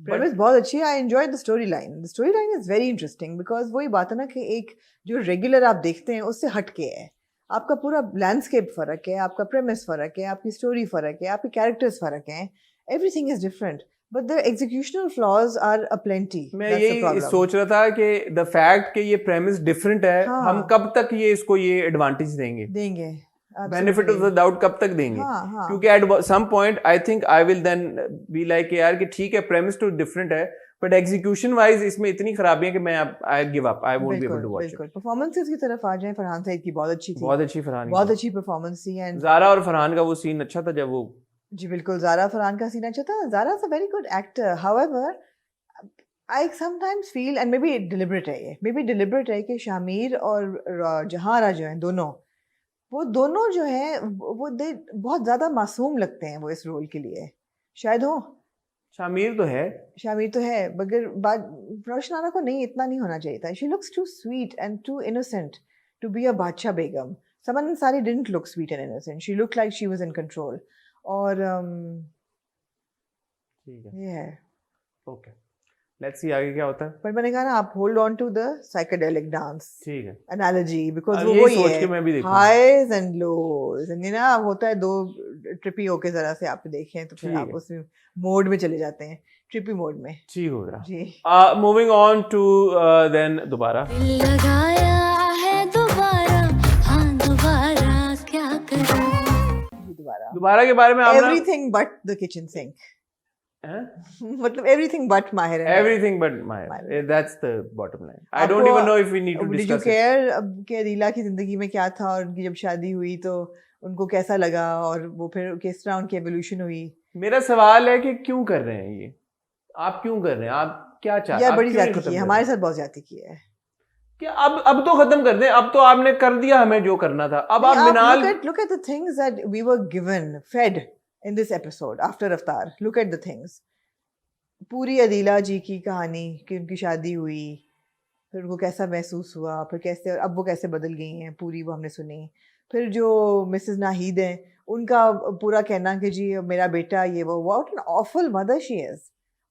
प्रेमिस बहुत अच्छी है। I enjoy the story line. The story line is very interesting because वही बात है ना कि एक जो रेगुलर आप देखते हैं उससे हट के है। आपका पूरा लैंडस्केप फर्क है, आपका प्रेमिस फर्क है, आपकी स्टोरी फर्क है, आपके कैरेक्टर्स फर्क हैं, everything is different, but the executional flaws are aplenty. मैं यही सोच रहा था कि द फैक्ट कि ये प्रेमिस डिफरेंट है, हाँ। हम कब तक इसको ये एडवांटेज देंगे, बेनिफिट ऑफ द डाउट कब तक देंगे? हाँ, हाँ। क्योंकि at some point I think I will then be like यार कि ठीक है प्रेमिस तो डिफरेंट है, बट एग्जीक्यूशन वाइज इसमें इतनी खराबियां कि मैं I give up, I won't be able to watch it. बिल्कुल। परफॉर्मेंसेस की तरफ आ जाएं, फरहान सईद की बहुत अच्छी थी, बहुत अच्छी फरहान, बहुत अच्छी परफॉर्मेंस थी। एंड ज़ारा और फरहान का वो सीन अच्छा था जब वो, जी बिल्कुल, ज़ारा फरहान का सीन अच्छा था। Zaara is a very good actor, however I sometimes feel, and may be deliberate है, ये मे बी डिलिबरेट है कि शामिर और जहांरा जो हैं दोनों जो हैं वो बहुत ज़्यादा मासूम लगते हैं वो इस रोल के लिए। शायद हो, शामिर तो है, शामिर तो है, मगर रोशनारा को नहीं, इतना नहीं होना चाहिए था। She looks too sweet and too innocent to be a Badshah Begum. Saman Ansari didn't look sweet and innocent, she looked like she was in control. और ठीक है, ये है। ओके, लेट्स सी आगे क्या होता है। पर मैंने कहा ना, आप hold on to the psychedelic dance ठीक है, एनालॉजी, बिकॉज अब वो यही वही सोच है, के मैं भी देखूंगा। हाईज एंड लोज, एंड ना होता है 2 ट्रिपी होके जरा से आप देखें तो फिर ठीक आप है। उस मोड में चले जाते हैं, ट्रिपी मोड में। ठीक हो गया। जी, मूविंग ऑन टू देन दोबारा लगाया है दोबारा, हाँ दोबारा क्या करूं। दोबारा के बारे में आपने everything but the kitchen sink, मतलब एवरीथिंग बट माहिर है। Everything but Mahir, that's the bottom line. I don't even know if we need to did you discuss it. केयर अब कि अदीला की जिंदगी में क्या था, और उनकी जब शादी हुई तो उनको कैसा लगा, और वो फिर किस तरह उनकी एवोल्यूशन हुई? मेरा सवाल है कि क्यों कर रहे हैं ये, आप क्यों कर रहे हैं, आप क्या चाहते हैं? यार बड़ी ज्यादती की है, हमारे साथ बहुत ज्यादती की है। क्या अब तो खत्म कर दें, अब तो आपने कर दिया हमें जो करना था, अब आप मिनाल look at the things that we were given, fed, in this episode after Avatar. Look at the things. पूरी अदीला जी की कहानी कि उनकी शादी हुई, फिर उनको कैसा महसूस हुआ, फिर कैसे अब वो कैसे बदल गई हैं, पूरी वो हमने सुनी. फिर जो मिसेस नाहिद हैं उनका पूरा कहना कि जी मेरा बेटा ये वो. What an awful mother she is.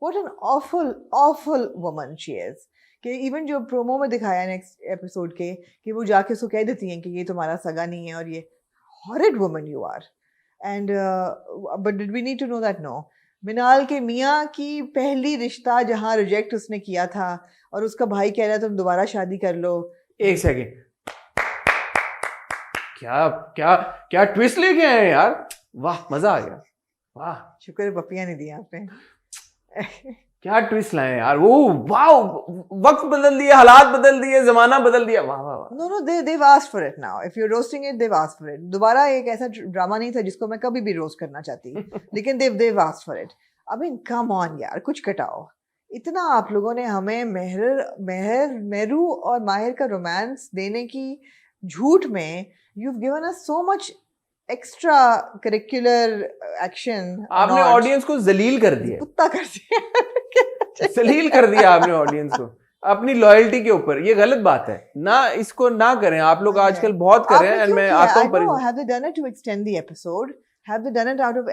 What an awful woman she is. कि इवन जो प्रोमो में दिखाया नेक्स्ट एपिसोड के कि वो जाके उसको कह देती हैं कि ये तुम्हारा सगा नहीं है और ये horrid woman you are. And but did we need to know that? No. Minal के मियाँ की पहली रिश्ता जहाँ रिजेक्ट उसने किया था और उसका भाई कह रहा है तुम दोबारा शादी कर लो. एक सेकेंड, क्या क्या क्या ट्विस्ट लेके आए हैं यार. वाह, मजा आ गया. वाह, शुक्र है पपियाँ नहीं दी आपने. क्या ट्विस्ट लाए यार. वो वाह, वक्त बदल दिए, हालात बदल दिए, जमाना बदल दिया. वाह वाह वाह. No, they've asked for it now. If you're roasting it, they've asked for it. दोबारा एक ऐसा ड्रामा नहीं था जिसको मैं कभी भी रोस्ट करना चाहती, लेकिन they've asked for it. I mean, come on यार, कुछ कटाओ. इतना आप लोगों ने हमें मेहरू और माहिर का रोमांस देने की झूठ में you've given us so much extra curricular action. आपने ऑडियंस को जलील कर दिया. कुत्ता कर दिया. जलील कर दिया आपने ऑडियंस को अपनी लॉयल्टी के ऊपर. ये गलत बात है ना, इसको ना करें. आप लोग आजकल बहुत कर रहे हैं. एंड मैं आता हूँ, have they done it to extend the episode? Have they done it out of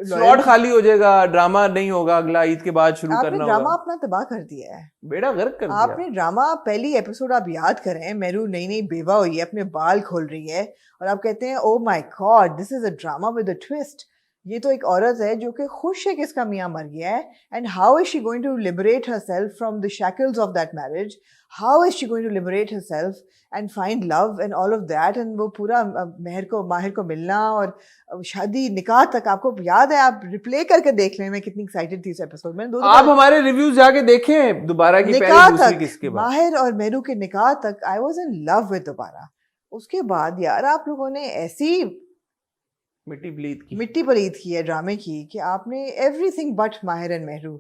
slot खाली हो जाएगा, ड्रामा नहीं होगा, अगला ईद के बाद शुरू करना होगा. ड्रामा अपना तबाह कर दिया है, बेड़ा गर्क कर दिया आपने. ड्रामा पहली एपिसोड आप याद करें, मेरू नई नई बेवा हुई है, अपने बाल खोल रही है और आप कहते हैं oh my God this is a drama with a twist. ये तो एक औरत है जो कि खुश है कि इसका मियाँ मर गया है. And how is she going to liberate herself from the shackles of that marriage? How is she going to liberate herself and find love and all of that? And वो पूरा माहिर को मिलना और शादी निकाह तक, आपको याद है, आप रिप्ले करके देख लें. मैं कितनी एक्साइटेड थी इस एपिसोड में. आप हमारे रिव्यूज जाके देखें दोबारा की, निकाह पहले तक, किसके बाद माहिर और मेरू के निकाह तक I was in love with दोबारा. उसके बाद यार आप लोगों ने ऐसी मिट्टी पलीत की है ड्रामे की कि आपने एवरीथिंग बट माहिर एंड मेहरू.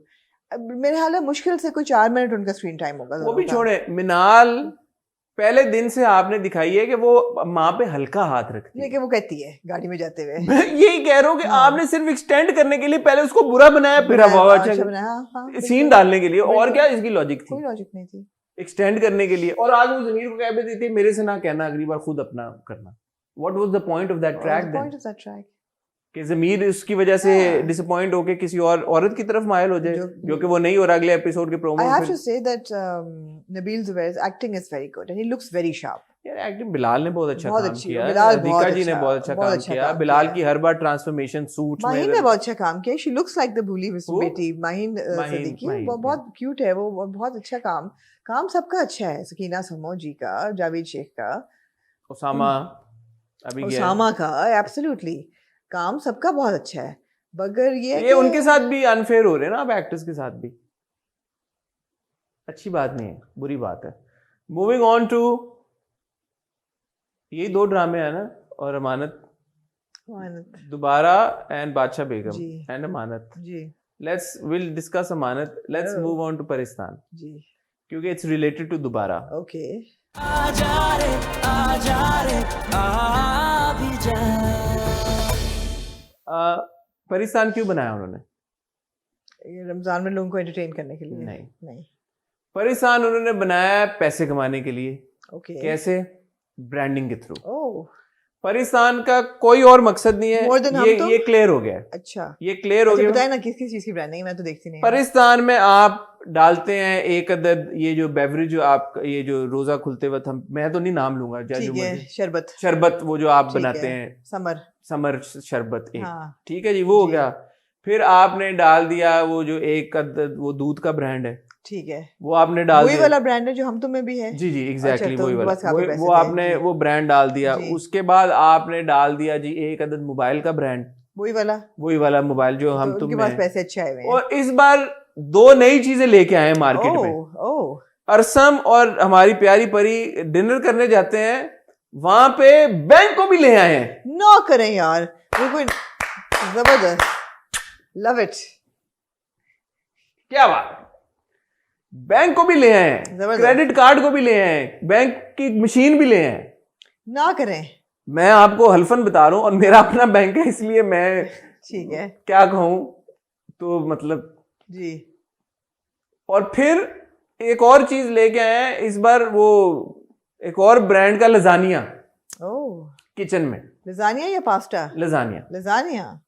मेरे ख्याल है मुश्किल से कोई 4 मिनट उनका स्क्रीन टाइम होगा. वो भी छोड़े. मिनाल पहले दिन से आपने दिखाई है कि वो माँ पे हल्का हाथ रखती है, लेकिन वो कहती है गाड़ी में जाते हुए. मैं यही कह रहा हूँ कि आपने सिर्फ एक्सटेंड करने के लिए पहले उसको बुरा बनाया, फिर अच्छा सीन डालने के लिए. और क्या इसकी लॉजिक थी? कोई लॉजिक नहीं थी. एक्सटेंड करने के लिए. और आज वो जमीर को कह भी देती है मेरे से ना कहना, अगली बार खुद अपना करना. What was the point of that track then? Point of that track? कि ज़मीर उसकी वजह से डिसअपॉइंट होके किसी और औरत की तरफ मायल हो जाए, जो कि वो नहीं हो रहा. अगले एपिसोड के promo I have to say that Nabil Zubair's acting is very good and he looks very sharp. यार एक्टिंग बिलाल ने बहुत अच्छा काम किया. बिलाल दीका जी ने बहुत अच्छा काम किया. बिलाल की हर बार ट्रांसफॉर्मेशन सूट में. माहिन ने बहुत अच्छा काम किया. She looks like the भूली बेटी माहिन सिद्दीकी. वो बहुत क्यूट है. वो बहुत अच्छा काम सबका अच्छा है. सकीना समो जी का, जावेद शेख का, उसामा का, एब्सोल्युटली काम सबका बहुत अच्छा है. मगर ये उनके साथ भी अनफेयर हो रहे हैं ना अब, एक्टर्स के साथ भी. अच्छी बात नहीं है, बुरी बात है. मूविंग ऑन टू ये 2 ड्रामे है ना, और अमानत Dobara and Badshah Begum and Amanat ji. Will discuss Amanat. Let's move on to Paristan ji, क्योंकि it's related to Dobara. Okay. Paristan क्यों बनाया उन्होंने? रमजान में लोगों को एंटरटेन करने के लिए नहीं. परिस्तान उन्होंने बनाया पैसे कमाने के लिए. ओके. कैसे? ब्रांडिंग के थ्रू. परिस्तान का कोई और मकसद नहीं है. ये क्लियर हो गया. अच्छा, ये क्लियर हो गया. बताए ना किस चीज की ब्रांडिंग, मैं तो देखती नहीं. परिस्तान में आप डालते हैं एक अदद ये जो बेवरेज, जो आप ये जो रोजा खुलते वक्त मैं तो नहीं नाम लूंगा, शरबत वो जो आप बनाते हैं, समर शरबत एक. ठीक है जी, वो हो गया. फिर आपने डाल दिया वो जो एक अदद वो दूध का ब्रांड है. ठीक है, वो आपने डाल दिया. वही वाला ब्रांड है जो हम तुम्हें भी है. जी एग्जैक्टली वही वाला. वो आपने वो ब्रांड डाल दिया. उसके बाद आपने डाल दिया जी एक अदद मोबाइल का ब्रांड. वही वाला मोबाइल जो हम तुम्हें पास पैसे अच्छे आए हुए हैं. और इस बार 2 नई चीजें लेके आए हैं मार्केट में. अरसम और हमारी प्यारी परी डिनर करने जाते हैं, वहां पे बैंक को भी ले आए हैं. नो करें यार, जबरदस्त. Love it. क्या बात. बैंक को भी ले आए हैं, क्रेडिट कार्ड को भी ले आए हैं, बैंक की मशीन भी ले आए हैं. ना करें. मैं आपको हल्फन बता रहा हूं, और मेरा अपना बैंक है, इसलिए मैं ठीक है क्या कहूँ, तो मतलब जी। और फिर एक और चीज लेके आए हैं इस बार, वो एक और ब्रांड का लजानिया ओह, किचन में। लजानिया या पास्ता? Lasagne, lasagne.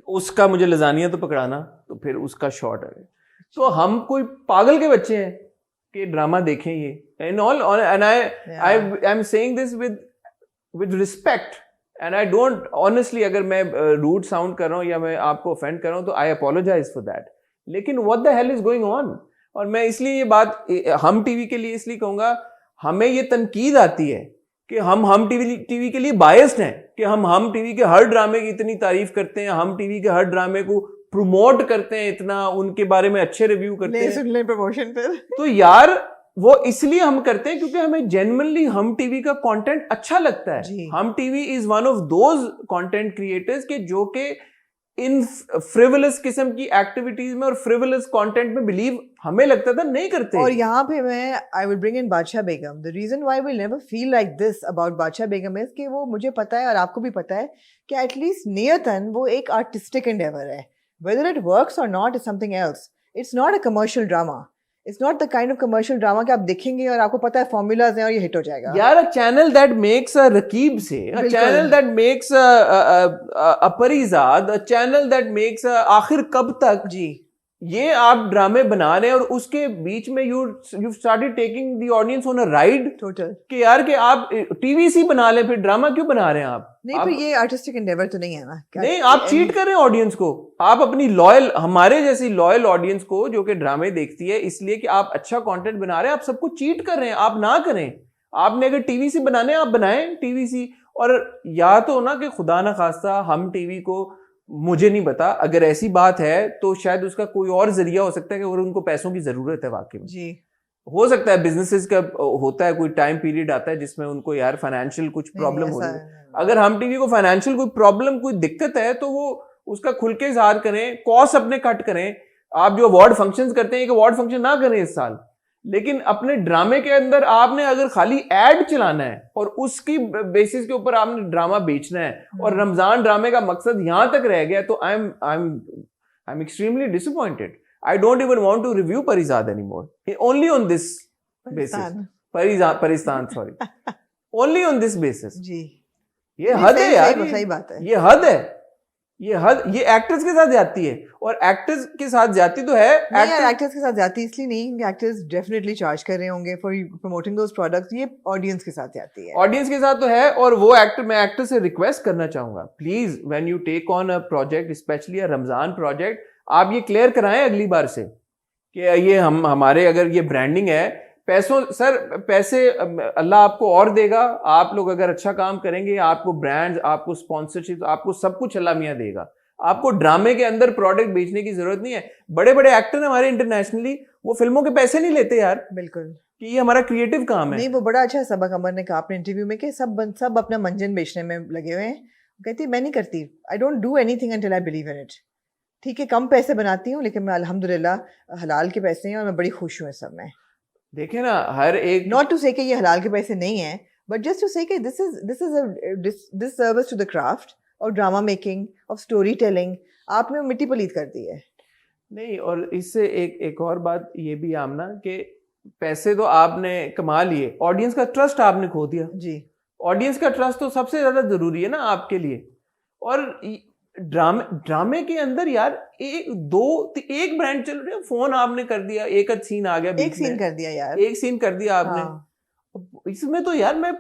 उसका मुझे लजानिया तो पकड़ाना, तो फिर उसका शॉर्ट है। तो हम कोई पागल के बच्चे हैं कि ड्रामा देखें ये, and all, and I am saying this with respect, and I don't honestly, अगर मैं रूड साउंड कर रहा हूँ या मैं आपको ऑफेंड कर रहा हूँ तो आई अपोलोजाइज फॉर दैट, लेकिन what the hell is going on. और मैं इसलिए ये बात हम टीवी के लिए इसलिए कहूंगा, हमें ये तनकीद आती है कि हम टीवी के लिए बायस्ड हैं, कि हम टीवी के हर ड्रामे की इतनी तारीफ करते हैं, हम टीवी के हर ड्रामे को प्रमोट करते हैं, इतना उनके बारे में अच्छे रिव्यू करते हैं, सुन ले प्रमोशन पर। तो यार वो इसलिए हम करते हैं क्योंकि हमें जेन्युइनली हम टीवी का कंटेंट अच्छा लगता है। हम TV is one of those content creators के जो के इन फ्रिवलस किस्म की एक्टिविटीज में और फ्रिवलस कंटेंट में बिलीव हमें लगता था नहीं करते। और यहाँ पे मैं I will bring in Badshah Begum. The reason why will never feel like this about Badshah Begum is कि वो, मुझे पता है और आपको भी पता है कि एटलीस्ट नियतन वो एक आर्टिस्टिक एंडेवर है। Whether it works or not is something else. It's not a commercial drama. It's not the kind of commercial drama कि आप देखेंगे और आपको पता है formulas हैं और ये hit हो जाएगा। यार, a channel that makes a Raqib से, a channel that makes a Parizad, a channel that makes a आखिर कब तक, जी, ये आप ड्रामे बना रहे हैं और उसके बीच में you started taking the audience on a ride total, कि यार कि आप टीवीसी बना ले, फिर ड्रामा क्यों बना रहे हैं आप? नहीं, पर ये आर्टिस्टिक एंडेवर तो नहीं है ना। नहीं, आप चीट कर रहे हैं ऑडियंस को। आप अपनी लॉयल, हमारे जैसी लॉयल ऑडियंस को जो कि ड्रामे देखती है इसलिए कि आप अच्छा कंटेंट बना रहे हैं, आप सबको चीट कर रहे हैं। आप ना करें। आपने अगर टीवीसी बनाने आप बनाएं टीवीसी, और या तो ना कि खुदा ना खास्ता हम टीवी को, मुझे नहीं पता, अगर ऐसी बात है तो शायद उसका कोई और जरिया हो सकता है कि अगर उनको पैसों की जरूरत है वाकई में, जी, हो सकता है बिजनेसेस का होता है, कोई टाइम पीरियड आता है जिसमें उनको यार फाइनेंशियल कुछ प्रॉब्लम हो रही है। अगर हम टीवी को फाइनेंशियल कोई प्रॉब्लम, कोई दिक्कत है तो वो उसका खुल के इजहार करें, कॉस्ट अपने कट करें। आप जो अवार्ड फंक्शंस करते हैं, एक अवार्ड फंक्शन ना करें इस साल, लेकिन अपने ड्रामे के अंदर आपने अगर खाली एड चलाना है और उसकी बेसिस के ऊपर आपने ड्रामा बेचना है, और रमजान ड्रामे का मकसद यहां तक रह गया, तो I am extremely disappointed. I don't even want to review Parizad anymore. Only on this basis. Paristan, sorry. Only on this basis. जी, ये हद है यार, सही बात है। ये हद है, ये एक्टर्स के साथ जाती है, और एक्टर्स के साथ जाती तो है। एक्टर्स के साथ जाती इसलिए नहीं, एक्टर्स डेफिनेटली चार्ज कर रहे होंगे फॉर प्रमोटिंग दोस प्रोडक्ट्स, ये ऑडियंस के साथ जाती है। ऑडियंस के साथ तो है, और वो एक्टर, मैं एक्टर से रिक्वेस्ट करना चाहूंगा, please when you take on a project, especially a Ramzan project, आप ये क्लियर कराएं अगली बार से कि ये हमारे अगर ये ब्रांडिंग है, पैसों, सर पैसे अल्लाह आपको और देगा। आप लोग अगर अच्छा काम करेंगे, आपको ब्रांड्स, आपको स्पॉन्सरशिप, आपको सब कुछ अल्लाह मियां देगा। आपको ड्रामे के अंदर प्रोडक्ट बेचने की जरूरत नहीं है। बड़े बड़े एक्टर हमारे इंटरनेशनली, वो फिल्मों के पैसे नहीं लेते यार, बिल्कुल, कि ये हमारा क्रिएटिव काम है। नहीं, वो बड़ा अच्छा सबक अमर ने कहा अपने इंटरव्यू में कि सब अपना मंजन बेचने में लगे हुए हैं। कहती मैं नहीं करती, I don't do anything until I believe in it. ठीक है, कम पैसे बनाती हूँ, लेकिन मैं अल्हम्दुलिल्लाह हलाल के पैसे हैं और मैं बड़ी खुश हूँ इस सब में। देखे ना, हर एक, नॉट टू से कि ये हलाल के पैसे नहीं है, बट जस्ट टू से कि this service to the craft और drama making, of story telling, आपने मिट्टी पलीत कर दी है। नहीं, और इससे एक और बात ये भी आमना कि पैसे तो आपने कमा लिए, ऑडियंस का ट्रस्ट आपने खो दिया। जी, ऑडियंस का ट्रस्ट तो सबसे ज्यादा जरूरी है ना आपके लिए। और ड्रामे के अंदर यार एक ब्रांड चल रही है, फोन आपने कर दिया, एक सीन आ गया, एक सीन कर दिया यार, एक सीन कर दिया आपने। हाँ। इसमें तो यार मैं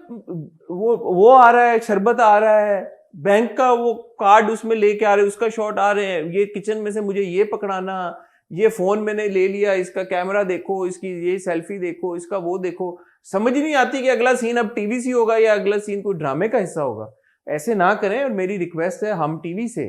वो आ रहा है, शरबत आ रहा है, बैंक का वो कार्ड उसमें लेके आ रहे हैं, उसका शॉट आ रहे हैं, ये किचन में से मुझे ये पकड़ाना, ये फोन मैंने ले लिया, इसका कैमरा देखो, इसकी ये सेल्फी देखो, इसका वो देखो। समझ नहीं आती कि अगला सीन अब टीवीसी होगा या अगला सीन कोई ड्रामे का हिस्सा होगा। ऐसे ना करें। और मेरी रिक्वेस्ट है हम टीवी से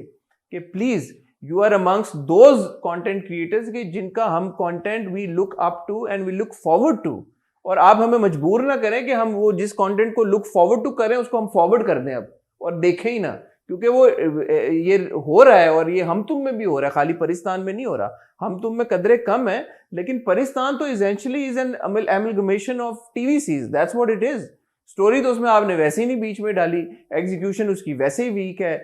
कि please you are amongst those content creators कि जिनका हम content we look up to and we look forward to, और आप हमें मजबूर ना करें कि हम वो जिस कंटेंट को लुक फॉरवर्ड टू करें उसको हम फॉरवर्ड कर दें अब, और देखें ही ना, क्योंकि वो ये हो रहा है, और ये हम तुम में भी हो रहा है, खाली परिस्तान में नहीं हो रहा। हम तुम में कदरे कम है, लेकिन परिस्तान तो essentially is an amalgamation of TV series, that's what it is. Story तो उसमें आपने वैसे ही नहीं बीच में डाली, एग्जीक्यूशन उसकी वैसे ही वीक है।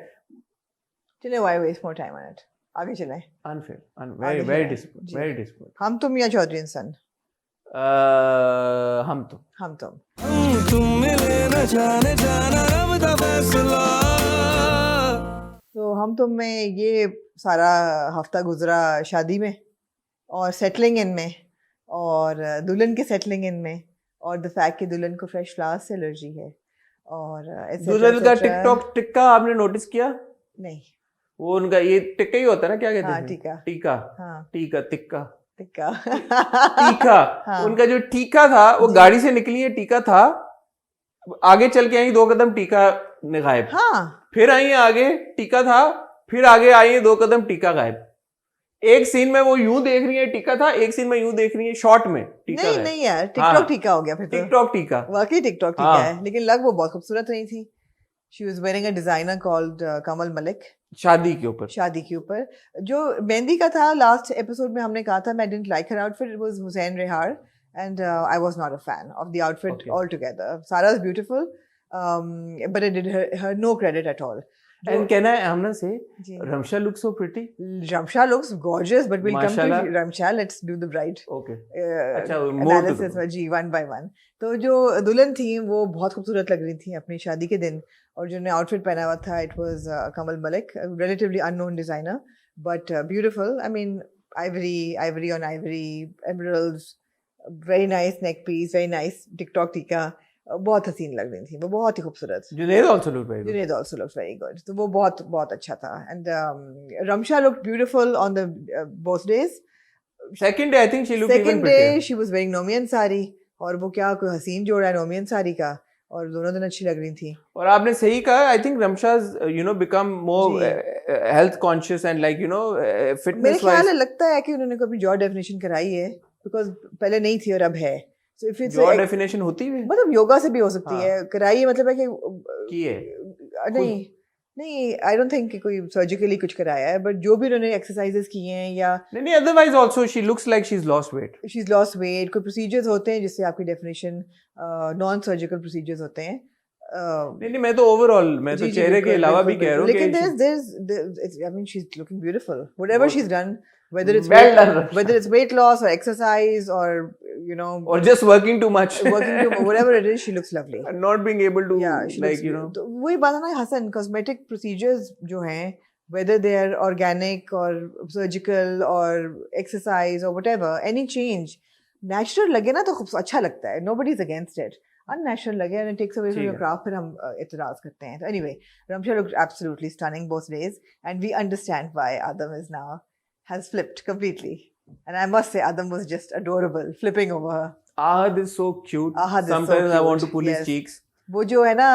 चले why waste more time on it? आगे चलें. Unfair. आगे Very चलें. disappointed. जी. Very disappointed. हम तुम या चौधरी इंसान. हम तो. हम तुम. तुम मिले न जाने जाना रब दा फैसला. तो हम तुम में ये सारा हफ्ता गुजरा शादी में और सेटलिंग इन में और दुल्हन के सेटलिंग इन में और द फैक्ट कि दुल्हन को फ्रेश फ्लावर्स से एलर्जी है और दुल्हन का टिक्का आपने नोटिस किया? नहीं. वो उनका ये टिक्का ही होता है ना, क्या कहते हाँ, हैं? टीका. टीका. हाँ. टीका टिक्का. टिक्का. टीका. हाँ. उनका जो टीका था वो गाड़ी से निकली है, टीका था, आगे चल के आई 2 कदम, टीका गायब. हाँ. फिर आई है आगे, टीका था, फिर आगे आई है 2 कदम, टीका गायब. एक सीन में वो यूं देख रही है टीका था, एक सीन में यूं देख रही है, शॉर्ट में टीका नहीं गायब. नहीं यार, टिकटॉक हाँ. टीका हो गया फिर तो. टिकटॉक टीका. वाकई टिकटॉक टीका हाँ. है, लेकिन लग वो बहुत खूबसूरत रही थी. She was wearing a designer called कमल मलिक. शादी के ऊपर. शादी के ऊपर जो मेहंदी का था, लास्ट एपिसोड में हमने कहा था मैं didn't like her outfit. It was Hussein Rehar and I was not a fan of the outfit Okay. altogether. Sarah is beautiful, but it did her no credit at all. And can I Amna say, ji. Ramsha looks so pretty. Ramsha looks gorgeous, but we'll come Mashallah. to Ramsha. Let's do the bride Okay. अच्छा, more to analysis do. Ji, one by one. तो जो दुल्हन थी वो बहुत खूबसूरत लग रही थी अपनी शादी के दिन, और जो ने आउटफिट पहना हुआ था it was Kamal Malik, a relatively unknown designer, but beautiful. I mean, ivory on ivory, emeralds, very nice neck piece, very nice TikTok टीका, बहुत हसीन लग रही थी वो, बहुत ही खूबसूरत. Junaid also looked very good. Junaid also looks very good. तो वो बहुत बहुत अच्छा था. And Ramsha looked beautiful on the both days. Second day, I think she looked even Second prettier. day she was wearing Nomian sari, और वो क्या कोई हसीन जोड़ा है Nomian sari का, और दोनों दिन अच्छी लग रही थी. और आपने सही कहा, I think Ramsha's become more health conscious and like मेरे fitness ख्याल wise. है लगता है कि उन्होंने कोई अपनी जॉब डेफिनेशन कराई है, because पहले नहीं थी और अब है. So if it's job definition होती है मतलब योगा से भी हो सकती हाँ. है, कराई है मतलब है की है. नहीं नहीं, आई डोंट थिंक कि कोई सर्जिकली कुछ कराया है, बट जो भी उन्होंने एक्सरसाइजेस किए हैं या नहीं, otherwise also she looks like she's lost weight. She is lost weight, कोई प्रोसीजर्स होते हैं जिससे आपकी डेफिनेशन नॉन सर्जिकल प्रोसीजर्स होते हैं. नहीं, मैं तो ओवरऑल, मैं तो चेहरे के अलावा भी कह रहा हूँ लेकिन कि there's I mean she's looking beautiful whatever she's done, whether it's Well done, Ramsha. whether it's weight loss or exercise or or just working too much. working to whatever it is, she looks lovely. Not being able to Yeah, she like looks तो वही बात है ना Hasan, cosmetic procedures जो हैं, whether they are organic or surgical or exercise or whatever, any change natural लगे ना तो खूब अच्छा लगता है, nobody is against it. Unnatural लगे and it takes away from ठीक your है. craft, फिर हम इतराज करते हैं. So anyway, Ramsha looked absolutely stunning both days, and we understand why Adam is now has flipped completely. And I must say, Adam was just adorable, flipping over her. Ahad is so cute. Ahad is so Sometimes I want to cute, pull his yes. cheeks. वो जो है ना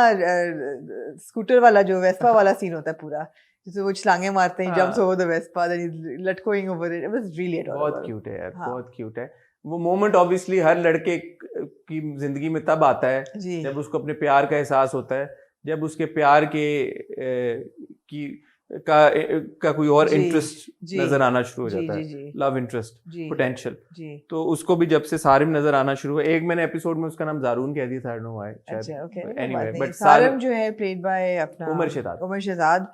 scooter वाला जो Vespa वाला scene होता है पूरा, जिसे वो छलांगे मारते हैं, हाँ. jumps over the Vespa, then he's lutking over it. It was really adorable. बहुत क्यूट है यार, हाँ. बहुत क्यूट है. वो मोमेंट ऑब्वियसली हर लड़के की जिंदगी में तब आता है जी. जब उसको अपने प्यार का एहसास होता है, जब उसके प्यार के का कोई और जी, इंटरेस्ट जी, नजर आना शुरू हो जी, जाता जी, है, जी, लव इंटरेस्ट, जी, पोटेंशियल. जी. तो उसको भी जब से सारिम नजर आना शुरू हुआ, एक मैंने एपिसोड में उसका नाम जारून कह दिया था, आई डोंट नो व्हाई. अच्छा, okay. Anyway, बात but नहीं. सारिम जो है played by अपना Umar Shahzad. Umar Shahzad,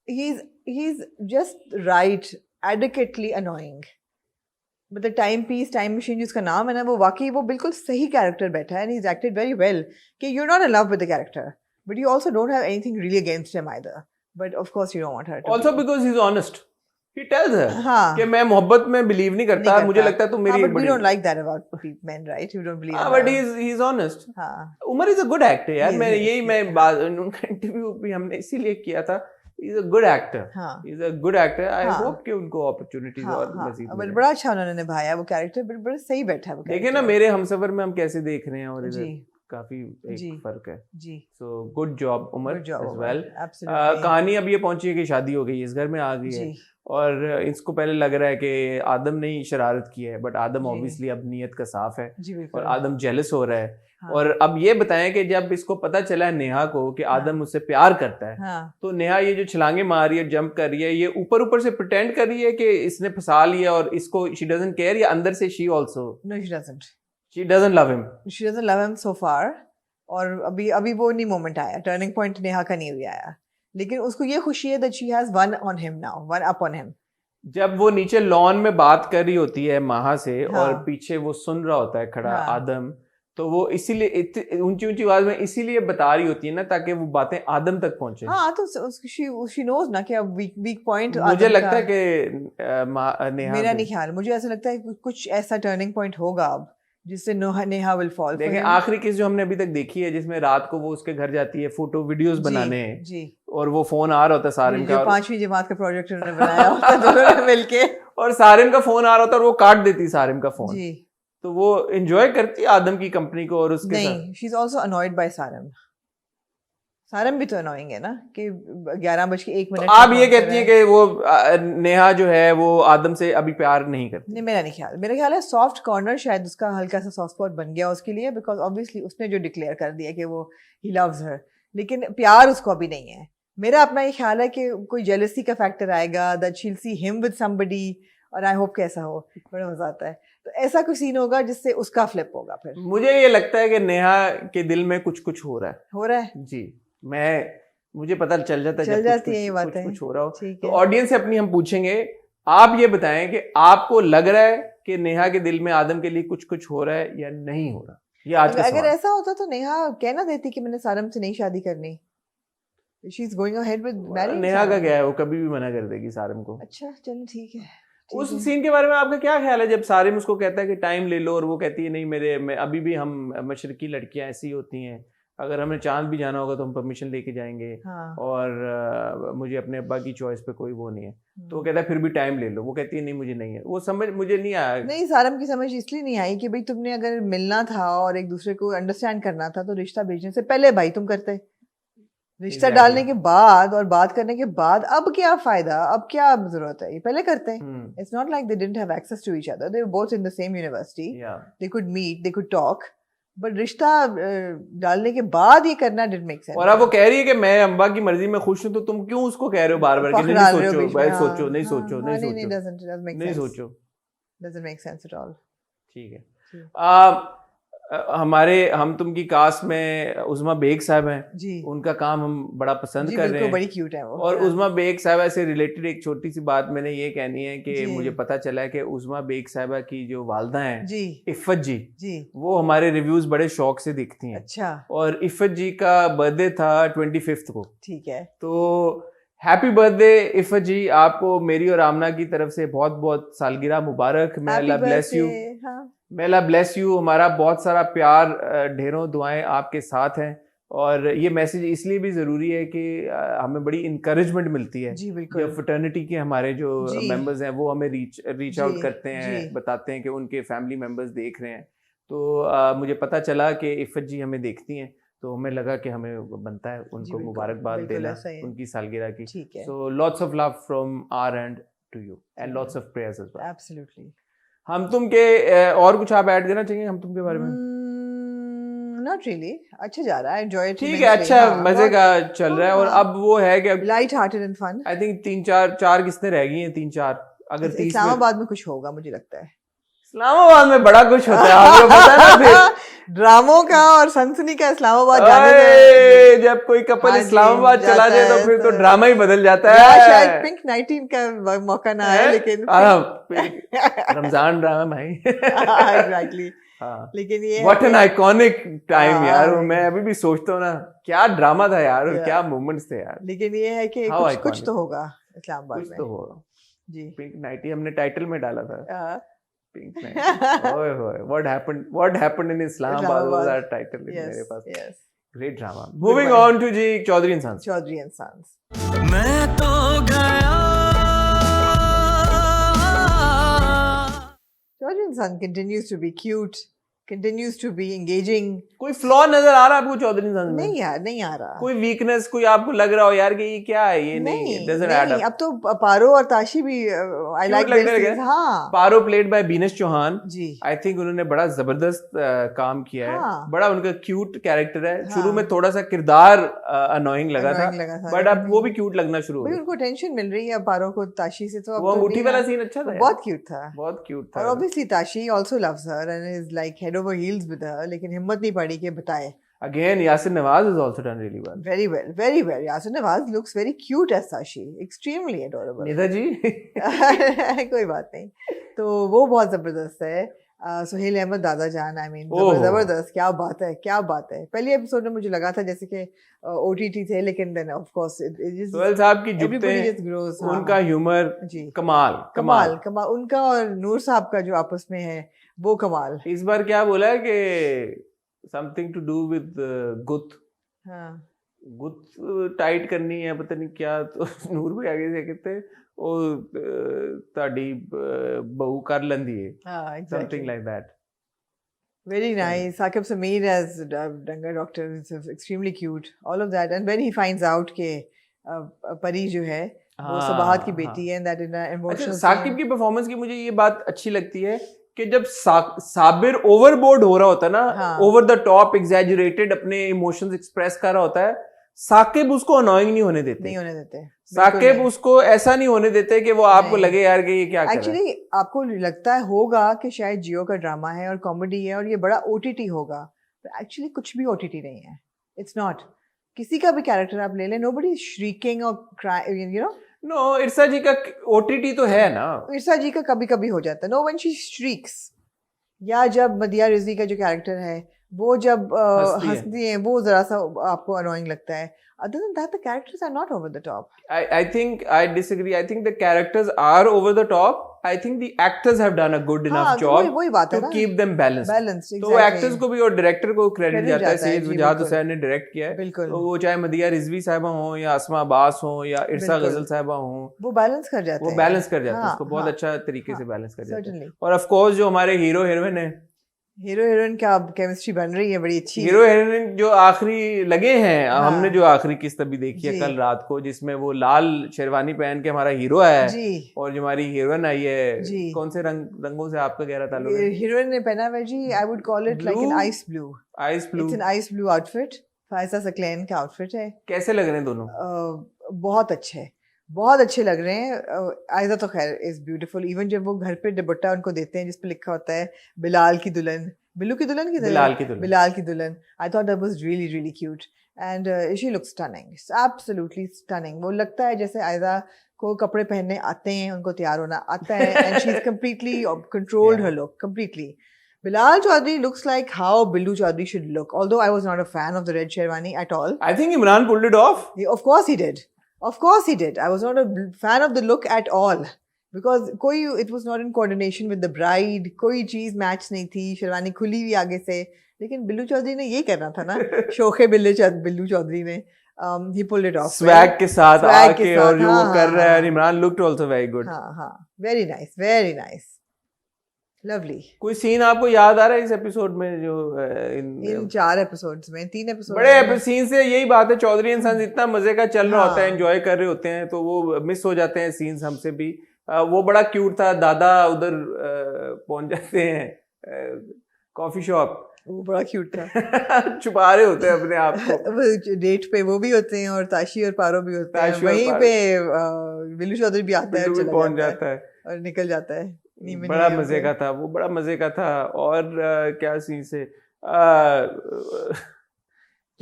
he's just right, adequately annoying. मतलब टाइम पीस, टाइम मशीन जिसका नाम है ना, वो वाकई वो बिल्कुल सही कैरेक्टर बैठा है, and he's acted very well. कि you're not in love with the character, but you also don't have anything really against him either. But of course you don't want her to Also be. because he's honest. He tells her हाँ. कि मैं मोहब्बत में believe नहीं करता, नहीं मुझे करता. लगता है तुम मेरी हाँ, एक but we बड़ी. don't like that about men, right? You don't believe in but that. he's honest. हाँ. Umar is a good actor यार. Yes, मैं yes, यही yes. मैं बात, उनका इंटरव्यू भी हमने इसीलिए किया था. He's a good actor. हाँ. He's a good actor. I हाँ. hope कि उनको opportunities हाँ, और हाँ. मजीद but मिलें. बड़ा अच्छा उन्होंने निभाया वो कैरेक्टर, बड़ा सही बैठा है वो देखे ना character. मेरे हमसफर में हम कैसे देख रहे हैं, और इधर जी. काफी जी. एक फर्क है. जी. So good job Umar Good job, as Umar. well. Absolutely. कहानी अब ये पहुंची है कि शादी हो गई, इस घर में आ गई है, जी. और इसको पहले लग रहा है कि आदम ने ही शरारत की है, बट आदम जी. ऑब्वियसली अब नीयत का साफ है, जी और बिल्कुल. आदम जेलस हो रहा है. हाँ. और अब ये बताएं कि जब इसको पता चला है नेहा को कि आदम उससे प्यार करता है, हाँ. तो नेहा ये जो छलांगे मार रही है, जंप कर रही है, ये ऊपर ऊपर से प्रिटेंड कर रही है कि इसने फंसा लिया और इसको शी डजंट केयर, या अंदर से she also No, she doesn't. She doesn't love him. She doesn't love him so far. और अभी वो नहीं मोमेंट आया, टर्निंग पॉइंट नेहा का नहीं भी आया. लेकिन उसको ये खुशी है that she has one on him now, one up on him. जब वो नीचे लॉन में बात कर रही होती है माहा से हाँ। और पीछे वो सुन रहा होता है खड़ा हाँ। आदम, तो वो इसीलिए ऊंची ऊंची आवाज में इसीलिए बता रही होती है ना ताकि वो बातें आदम तक पहुंचे। हाँ, तो she knows ना कि अब weak point मुझे आदम लगता का है कि नेहा मेरा नहीं ख्याल, मुझे ऐसा लगता है कि कुछ ऐसा टर्निंग पॉइंट होगा अब जिससे नेहा विल फॉल। देखें आखिरी किस जो हमने अभी तक देखी है जिसमें रात को वो उसके घर जाती है फोटो वीडियोस बनाने जी और वो फोन आ रहा होता है सारिम का जो 5वीं जमात का प्रोजेक्ट उन्होंने बनाया होता दोनों ने मिलके, और सारिम का फोन आ रहा होता है और वो काट देती सारिम का फोन, जी तो वो एंजॉय करती है आदम की कंपनी को और उसके साथ। नहीं, she is also annoyed by Saram. Saram भी तो अनोइंग है ना कि 11:01 तो आप ये कहती हैं कि वो नेहा जो है वो आदम से अभी प्यार नहीं करती? नहीं, मेरा नहीं ख्याल, मेरा ख्याल है सॉफ्ट कॉर्नर शायद उसका हल्का सा सॉफ्ट स्पॉट बन गया उसके लिए, बिकॉज ऑब्वियसली उसने जो डिक्लेयर कर दिया कि वो ही लव्स हर, लेकिन प्यार उसको अभी नहीं है। मेरा अपना ये ख्याल है कि कोई जेलसी का फैक्टर आएगा, that she will see him with somebody, और आई होप कैसा हो, बड़ा मजा आता है। तो ऐसा कोई सीन होगा जिससे उसका फ्लिप होगा फिर। मुझे ये लगता है कि नेहा के दिल में कुछ कुछ हो रहा है जी, मुझे पता चल जाता है चल जाती है ये बातें, कुछ हो रहा हो। ठीक तो है। ऑडियंस से अपनी हम पूछेंगे, आप ये बताएं कि आपको लग रहा है कि नेहा के दिल में आदम के लिए कुछ कुछ हो रहा है या नहीं हो रहा? ये आज का अगर सवाल। ऐसा होता तो नेहा कहना देती कि मैंने सारम से नहीं शादी करनी। She is going ahead with marriage. Neha का क्या है, वो कभी भी मना कर देगी सारिम को। अच्छा चलो ठीक है। उस सीन के बारे में आपका क्या ख्याल है जब सारिम उसको कहता है कि टाइम ले लो और वो कहती है नहीं मैं अभी भी हम मशरकी लड़कियां ऐसी होती हैं, अगर हमें चांद भी जाना होगा तो हम परमिशन लेके जाएंगे। हाँ। और मुझे अपने अब्बा की चॉइस पे कोई वो नहीं है, तो वो कहता है फिर भी टाइम ले लो। वो कहती है नहीं मुझे नहीं है। वो समझ मुझे नहीं आया। नहीं, सारम की समझ इसलिए नहीं आई कि भाई तुमने अगर मिलना था और एक दूसरे को अंडरस्टैंड करना था तो रिश्ता भेजने से पहले भाई तुम करते, रिश्ता Exactly. डालने के बाद और बात करने के बाद अब क्या फायदा, अब क्या जरूरत है, ये पहले करते। It's not like they didn't have access to each other, they were both in the same university, they could meet, they could talk, but रिश्ता डालने के बाद ये करना डिड मेक सेंस। और अब वो कह रही है कि मैं अम्बा की मर्जी में खुश हूँ, तो तुम क्यों उसको कह रहे हो बार बार कि नहीं सोचो भाई, सोचो नहीं सोचो नहीं सोचो नहीं सोचो, doesn't make sense at all। ठीक है। हमारे हम तुम की कास्ट में उज़मा बेग साहब हैं जी, उनका काम हम बड़ा पसंद जी कर रहे हैं, बड़ी क्यूट है वो। और उज़मा बेग साहबा से रिलेटेड एक छोटी सी बात मैंने ये कहनी है कि जी। मुझे पता चला है कि उज़मा बेग साहबा की जो वालदा हैं जी इफ़त जी, जी, वो हमारे रिव्यूज बड़े शौक से देखती हैं। अच्छा और इफ़त जी का बर्थडे था 25 को, ठीक है। तो हैप्पी बर्थडे इफ़त जी, आपको मेरी और आमना की तरफ से बहुत बहुत सालगिरह मुबारक। may Allah bless you, may Allah bless you। हमारा बहुत सारा प्यार, ढेरों दुआएं आपके साथ हैं, और ये मैसेज इसलिए भी ज़रूरी है कि हमें बड़ी इंकरेजमेंट मिलती है। जी बिल्कुल। जब फ्रेटर्निटी के हमारे जो जी। मेंबर्स हैं वो हमें रीच आउट जी, करते हैं, जी। बताते हैं कि उनके फैमिली मेंबर्स देख रहे हैं। तो मुझे पता चला कि इफ़त जी हमें देखती हैं, तो हमें लगा कि हमें बनता है उनको बिल्कुल, मुबारकबाद बिल्कुल देना ऐसा ही है। उनकी सालगिरह की। ठीक है। So lots of love from our end to you and lots of prayers as well. Absolutely. Hum Tum के और कुछ आप ऐड करना चाहिए हम तुम के बारे में? नॉट रियली, अच्छा जा रहा है, एंजॉय इट। ठीक है, अच्छा मजे का चल रहा है। और अब वो है कि light hearted and fun. I think 3-4 किस्तें रह गई हैं, 3-4। अगर 30 इस्लामाबाद में कुछ होगा मुझे लगता है। इस्लामाबाद में बड़ा कुछ होता है, आपको पता है ना। फिर ड्रामों का और सनसनी का इस्लामाबाद जाने अरे, जब कोई कपल हाँ जी, इस्लामाबाद चला जाता जाए तो है फिर तो तो- ड्रामा ही बदल जाता या है। शायद पिंक 19 का मौका ना आए, लेकिन रमजान ड्रामा भाई। एग्जैक्टली। हाँ, लेकिन ये व्हाट एन आइकॉनिक टाइम यार। हाँ। मैं अभी भी सोचता हूँ ना, क्या ड्रामा था यार, और Yeah. क्या मोमेंट्स थे यार। लेकिन ये है कि How कुछ iconic. तो होगा इस्लामाबाद कुछ में। तो होगा। जी। पिंक नाइटी हमने टाइटल में डाला था, हाँ, पिंक नाइटी। ओए होए, what happened in Islamabad was our title मेरे पास। yes, great drama. Moving on to जी Chaudhry and Sons. Chaudhry and Sons. मैं तो गया Children Son continues to be cute, continues to be engaging. कोई फ्लॉ नजर आ रहा है आपको चौधरी एंड सन्स में? नहीं यार, नहीं आ रहा। कोई वीकनेस, कोई आपको लग रहा हो यार कि ये क्या है, ये नहीं, it doesn't add up। अब तो पारो और ताशी भी आई लाइक लगने लगे। हाँ पारो प्लेड बाय बीनस चौहान। जी, आई थिंक उन्होंने बड़ा जबरदस्त काम किया है। हाँ। बड़ा उनका क्यूट कैरेक्टर है। हाँ। शुरू में थोड़ा सा किरदार अनोइंग लगा था, बट अब वो भी क्यूट लगना शुरू हो भाई गया। उनको टेंशन मिल रही है पारो को ताशी से, तो अब वो तो अंगूठी नहीं वाला है। सीन अच्छा था यार। बहुत क्यूट था, बहुत क्यूट और था। Obviously Tashi also loves her and is like head over heels with her, लेकिन हिम्मत नहीं पड़ी कि बताए। Again, Yasin Nawaz has also done really well. Very well, very well. Yasin Nawaz looks very cute as Sashi, extremely adorable. निधा जी कोई बात नहीं, तो वो बहुत जबरदस्त है. सुहेल अहमद दादा जान, आई मीन ओह। जबरदस्त, क्या बात है, क्या बात है. पहले एपिसोड में मुझे लगा था जैसे कि OTT थे, लेकिन देन ऑफ कोर्स सोहेल साहब की जुगतें, उनका ह्यूमर जी, कमाल कमाल कमाल. उनका और नूर साहब का जो आपस में है वो कमाल. इस बार क्या बोला है कि समथिंग टू डू विद गुत हाँ, गुत टाइट करनी है, पता नहीं क्या. तो ਨੂਰ भाई आगे से कहते ਉਹ ਤੁਹਾਡੀ ਬਹੂ ਕਰ ਲੈਂਦੀ ਹੈ, हाँ, something exactly. like that. Very nice. Saqib Sameer as Danga Doctor is extremely cute. All of that. And when he finds out कि परी जो है वो हाँ, सबाहत की हाँ. बेटी है, and that in an अच्छा, emotional साकिब की परफॉर्मेंस की मुझे ये बात अच्छी लगती है कि जब साबिर ओवरबोर्ड हो रहा होता है ना, हाँ. ओवर द टॉप एग्जैजुरेटेड अपने इमोशंस एक्सप्रेस कर रहा होता है, साकिब उसको अनोइंग नहीं होने देते. नहीं होने देते. साकिब उसको ऐसा नहीं होने देते कि वो आपको नहीं. लगे यार कि ये क्या कर रहा है. एक्चुअली आपको लगता है होगा कि शायद जियो का ड्रामा है और कॉमेडी है और ये बड़ा OTT होगा, एक्चुअली कुछ भी OTT नहीं है. It's not. किसी का भी कैरेक्टर आप ले लें, नोबडी श्रीकिंग और यू नो. नो, इरसा जी का OTT तो है ना. इरसा जी का कभी कभी हो जाता है, नो व्हेन शी स्ट्रीक्स, या जब मदिया रिजवी का जो कैरेक्टर है वो जब हंसती है वो जरा सा आपको अनोइंग लगता है. Other than that, the characters are not over the top. I think I disagree. I think the characters are over the top. I think the actors have done a good enough हाँ, job वही बात है to ना. keep them balanced. Balanced, तो exactly. Actors को भी और director को क्रेडिट Credit जाता है. जाता है, सईद जी, वजाहत बिल्कुल. हुसैन ने डायरेक्ट किया है, बिल्कुल. तो वो चाहे मदिया रिजवी साहिबा हों या अस्मा अब्बास हों या इरसा बिल्कुल. गजल साहिबा हों, वो बैलेंस कर जाते वो हैं. बैलेंस कर जाते हैं. हाँ, उसको बहुत हाँ, अच्छा तरीके से हाँ, बैलेंस कर जाते हैं. certainly. और ऑफ कोर्स जो हमारे हीरो हीरोइन है, हीरो हीरोइन का केमिस्ट्री बन रही है बड़ी अच्छी. हीरो हीरोइन जो आखिरी लगे हैं, हाँ. हमने जो आखिरी किस्त अभी देखी है जी. कल रात को, जिसमें वो लाल शेरवानी पहन के हमारा हीरो आया है जी. और जो हमारी हीरोइन आई है, जी. कौन से रंगों से आपका गहरा ताल्लुक है? हीरोइन ने पहना हुआ जी, I would call it like an ice blue. Ice blue. It's an ice blue outfit. Faiza Saqlain का आउटफिट है. कैसे लग रहे हैं दोनों? बहुत अच्छे, बहुत अच्छे लग रहे हैं. आयजा तो खैर इज ब्यूटीफुल. इवन जब वो घर पे दुपट्टा उनको देते हैं जिस पे लिखा होता है बिलाल की दुल्हन, बिल्लू की दुल्हन की बिलाल की दुल्हन. बिलाल की दुल्हन. I thought that was really really cute and she looks stunning, absolutely stunning. वो लगता है जैसे आयजा को कपड़े पहनने आते हैं, उनको तैयार होना आता है, and she is completely controlled her look completely. Bilal Chaudhary looks like how Billu Chaudhary should look, although I was not a fan of the red sherwani at all. I think Imran pulled it off. Of course he did. Of course he did. I was not a fan of the look at all. Because it was not in coordination with the bride. कोई चीज match नहीं थी. शेरवानी खुली हुई आगे से. लेकिन बिल्लू चौधरी ने ये करना था ना. शोखे बिल्लू चौधरी ने. He pulled it off. Swag के साथ Swag के आके साथ, और जो वो हाँ, कर रहा है, हाँ. Imran looked also very good. हाँ हाँ. Very nice. Very nice. Lovely. कोई सीन आपको याद आ रहा है इस एपिसोड में जो इन 4 एपिसोड्स में 3 एपिसोड बड़े सीन से यही बात है, चौधरी इंसान इतना मजे का चल रहा हाँ. होता है, एंजॉय कर रहे होते हैं, तो वो मिस हो जाते हैं सीन्स हमसे भी. वो बड़ा क्यूट था. दादा उधर पहुंच जाते हैं कॉफी शॉप, वो बड़ा क्यूट था. छुपा रहे होते हैं अपने आप को. वो डेट पे वो भी होते हैं और ताशी और पारो भी होते हैं. ताशी और वहीं पारो. पे बिल्लू चौधरी भी आता है बिल्लू और भी चला पहुंच जाता है जाता है. और निकल जाता है. बड़ा मजे का था वो, बड़ा मजे का था. और क्या सीन से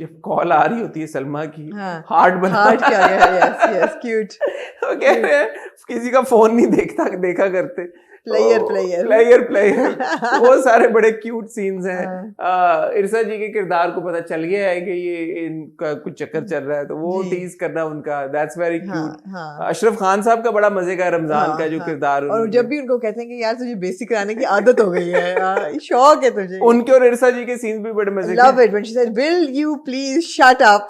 जब कॉल आ रही होती है सलमा की, हार्ट बना, हार्ट क्या है. Yes yes cute. वो कह रहे हैं किसी का फोन नहीं देखा करते. प्लेयर वो सारे बड़े क्यूट सीन्स हैं. इरसा जी के किरदार को पता चल गया है कि ये इनका कुछ चक्कर चल रहा है, तो वो टीज करना उनका, that's very cute. Ashraf Khan साहब का बड़ा मजे का रमजान का जो किरदार, और जब भी उनको कहते हैं कि यार तुझे बेसिक कराने की आदत हो गई है, शौक है तुझे. उनके और इरसा जी के सीन्स भी बड़े मजे के. Love it when she said will you please shut up.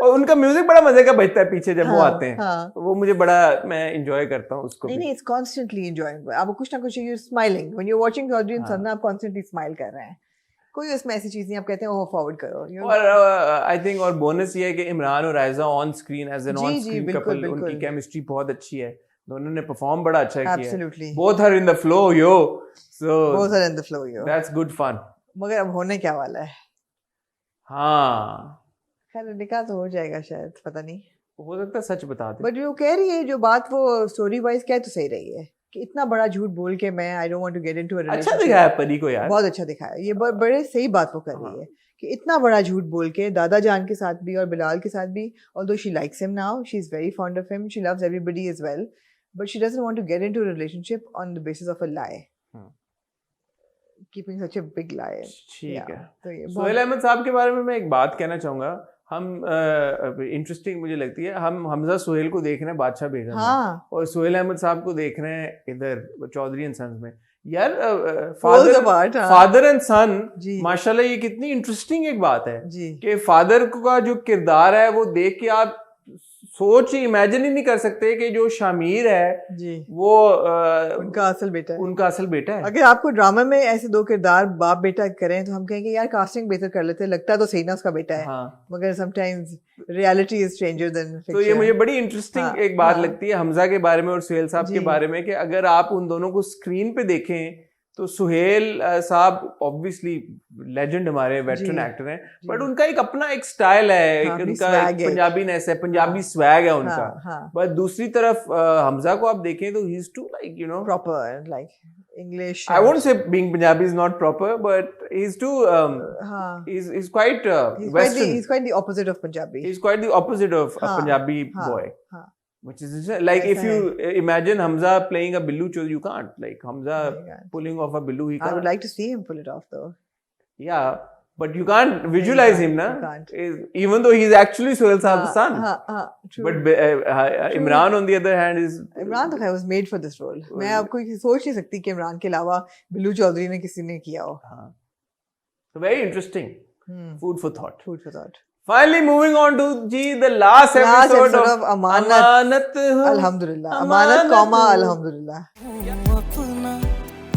और उनका म्यूजिक बड़ा मजे का बजता है पीछे जब वो आते हैं. हाँ. वो मुझे बड़ा, मैं एंजॉय करता हूँ उसको. नहीं, इट्स कॉन्स्टेंटली एंजॉयिंग. आपको कुछ ना कुछ you smiling when you watching Chaudhry and Sanna, आप कॉन्स्टेंटली स्माइल कर रहे हैं. कोई उसमें ऐसी चीज नहीं आप कहते हैं ओह फॉरवर्ड करो. और आई थिंक और बोनस ये है कि इमरान और Ayeza on screen as an on screen couple, उनकी केमिस्ट्री बहुत अच्छी है. दोनों ने परफॉर्म बड़ा अच्छा किया. Absolutely. Both are in the flow yo, so both are in the flow yo. That's good fun. मगर अब होने क्या वाला है. हाँ, खैर निकाह तो हो जाएगा शायद, पता नहीं, हो सकता है सच बता दे. बट वो कह रही है जो बात वो स्टोरी वाइज कह तो सही रही है कि इतना बड़ा झूठ बोल के मैं I don't want to get into a relationship. अच्छा दिखाया परी को यार, बहुत अच्छा दिखाया. ये बड़े सही बात वो कर रही है कि इतना बड़ा झूठ बोल के दादा जान के साथ भी और बिलाल के साथ भी, although she likes him now, she's very fond of him, she loves everybody as well, but she doesn't want to get into a relationship on the basis of a lie. Keeping such a big lie. ठीक Yeah, है। तो ये सोहेल अहमद साहब के बारे में मैं एक बात कहना चाहूंगा, हम इंटरेस्टिंग मुझे लगती है, हम हमजा सोहेल को देख रहे हैं बादशाह बेगम में, हाँ और सोहेल अहमद साहब को देख रहे हैं इधर चौधरी एंड सन्स में। यार Falls apart, हाँ। फादर एंड सन, जी माशाल्लाह ये कितनी इंटरेस्टिंग एक बात है जी कि फादर का जो किरदार है वो देख के आप सोच इमेजिन ही नहीं कर सकते कि जो शामिर है जी वो उनका असल बेटा है। उनका असल बेटा है। अगर आपको ड्रामा में ऐसे दो किरदार बाप बेटा करें तो हम कहेंगे यार कास्टिंग बेहतर कर लेते, लगता तो सही ना उसका बेटा है, हाँ, मगर sometimes reality is stranger then तो ये मुझे बड़ी इंटरेस्टिंग हाँ, एक बात हाँ। लगती है हमजा के बारे में और सुहेल साहब के जी। बारे में, कि अगर आप उन दोनों को स्क्रीन पे देखें तो सुहेल साहब ऑब्वियसली लेजेंड हमारे वेटरन जी, एक्टर हैं, जी। बट उनका एक अपना एक स्टाइल है, हाँ, एक अपनी उनका swag है। पंजाबीनेस है, पंजाबी हाँ, स्वैग है उनका। हाँ हाँ बट दूसरी तरफ हमजा को आप देखें तो he is to like you know, proper like English, I won't say being Punjabi is not proper, but he's too हाँ he's quite Western. he's quite the opposite of Punjabi. He's quite the opposite of a हाँ, Punjabi हाँ, boy. हाँ, Which is like if ऐसा you imagine Hamza playing a Billu Chod, you can't. Like Hamza नहीं यार। pulling off a Billu, he I would can't. like to see him pull it off though. Yeah, but you can't visualize can't, him, na? you can't. Even though he's actually Sohail Saab's son. हाँ हाँ true. But Imran on the other hand is. Imran तो खैर was made for this role. मैं आपको सोच नहीं सकती कि इमरान के अलावा बिल्लू चौधरी ने किसी ने किया हो। हाँ. So very interesting. Food for thought. Food for thought. Finally moving on to the last episode of अमानत। अमानत हो। अल्हम्दुलिल्लाह अमानत कौमा अल्हम्दुलिल्लाह। अपना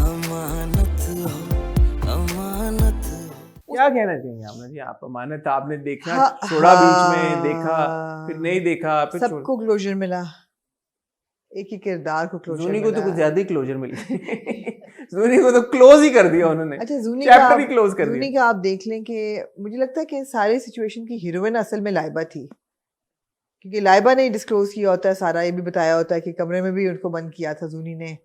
अमानत हो, अमानत हो। क्या कहना चाहिए आमना जी आप? अमानत आपने देखा, हाँ, छोड़ा बीच हाँ। में, देखा फिर नहीं देखा, फिर छोड़। सबको क्लोजर मिला, एक ही किरदार को क्लोजर जूनी को तो मिला। कुछ ज्यादा ही क्लोजर मिली। जूनी को तो क्लोज ही कर दिया उन्होंने, अच्छा जूनी चैप्टर ही क्लोज कर जूनी दिया। का आप देख लें कि मुझे लगता है कि सारी सिचुएशन की हीरोइन असल में लाइबा थी, क्योंकि लाइबा ने डिस्क्लोज किया होता है सारा, ये भी बताया होता है कि कमरे में भी उनको बंद किया था जूनी ने,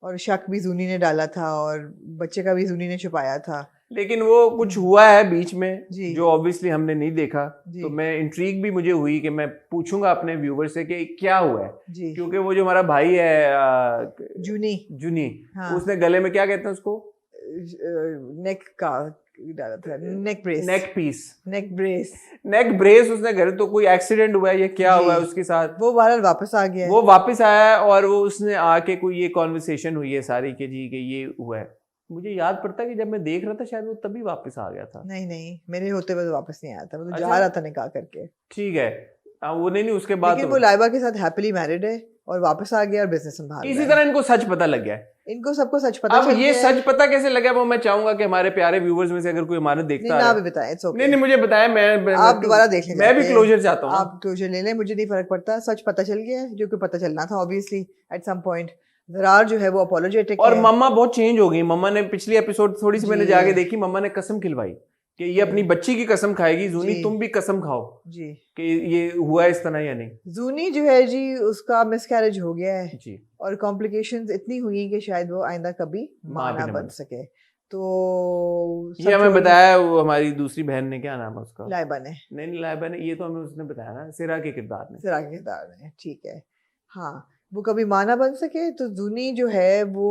और शक भी जूनी ने डाला था, और बच्चे का भी जूनी ने छुपाया था। लेकिन वो कुछ हुआ है बीच में जी। जो ऑब्वियसली हमने नहीं देखा, जी। तो मैं इंट्रीग भी मुझे हुई कि मैं पूछूंगा अपने व्यूवर से कि क्या हुआ है, जी क्योंकि वो जो हमारा भाई है जूनी जुनी, हाँ। उसने गले में क्या कहते हैं उसको, नेक का डाला था, नेक ब्रेस, नेक पीस, नेक ब्रेस, नेक ब्रेस उसने घर, तो कोई एक्सीडेंट हुआ है या क्या जी। हुआ है उसके साथ, वो बहरहाल वापस आ गया है। वो वापस आया है और वो उसने आके कोई ये कॉन्वर्सेशन हुई है सारी के जी कि ये हुआ है। मुझे याद पड़ता है कि जब मैं देख रहा था शायद वो तभी वापस आ गया था। नहीं मेरे होते हुए तो वापस नहीं आया था, वो तो अच्छा। जा रहा था निकाह करके। ठीक है, वो नहीं उसके बाद लेकिन तो वो लाइबा के साथ हैप्पीली मैरिड है और वापस आ गया और बिजनेस संभाल इसी रहा है। तरह इनको सच पता लग गया है। इनको सबको सच पता अब चल ये गया सच है। पता कैसे लगा वो मैं चाहूंगा कि हमारे प्यारे व्यूवर्स में से अगर कोई हमारे नहीं देखता ना है, भी बताएं, it's okay। नहीं मुझे बताया, मैं आप दोबारा देख लें, मैं भी जाके। क्लोजर चाहता हूँ। आप क्लोजर ले लें, मुझे नहीं फर्क पड़ता, सच पता चल गया है, जो कि पता चलना था obviously at some point. Zarrar जो है वो अपोलोजेटिक और है। मम्मा बहुत चेंज हो गई। मम्मा ने पिछली एपिसोड थोड़ी सी मैंने जी। जाके देखी, मम्मा ने कसम खिलवाई कि ये अपनी बच्ची की कसम खाएगी, जूनी जी। तुम भी कसम खाओ जी कि ये हुआ इस तरह या नहीं। जूनी जो है जी उसका मिसकैरेज हो गया है जी, और कॉम्प्लिकेशंस इतनी हुई हैं कि शायद वो आइंदा कभी मां भी ना ना बन बन सके। तो ये हमें बताया वो हमारी दूसरी बहन ने, क्या नाम है उसका, लाइबा ने, नहीं लाइबा ने, ये तो हमें उसने बताया ना, सिरा के किरदार ने। सिरा के किरदार ने, ठीक है हाँ, वो कभी मां ना बन सके। तो जूनी जो है वो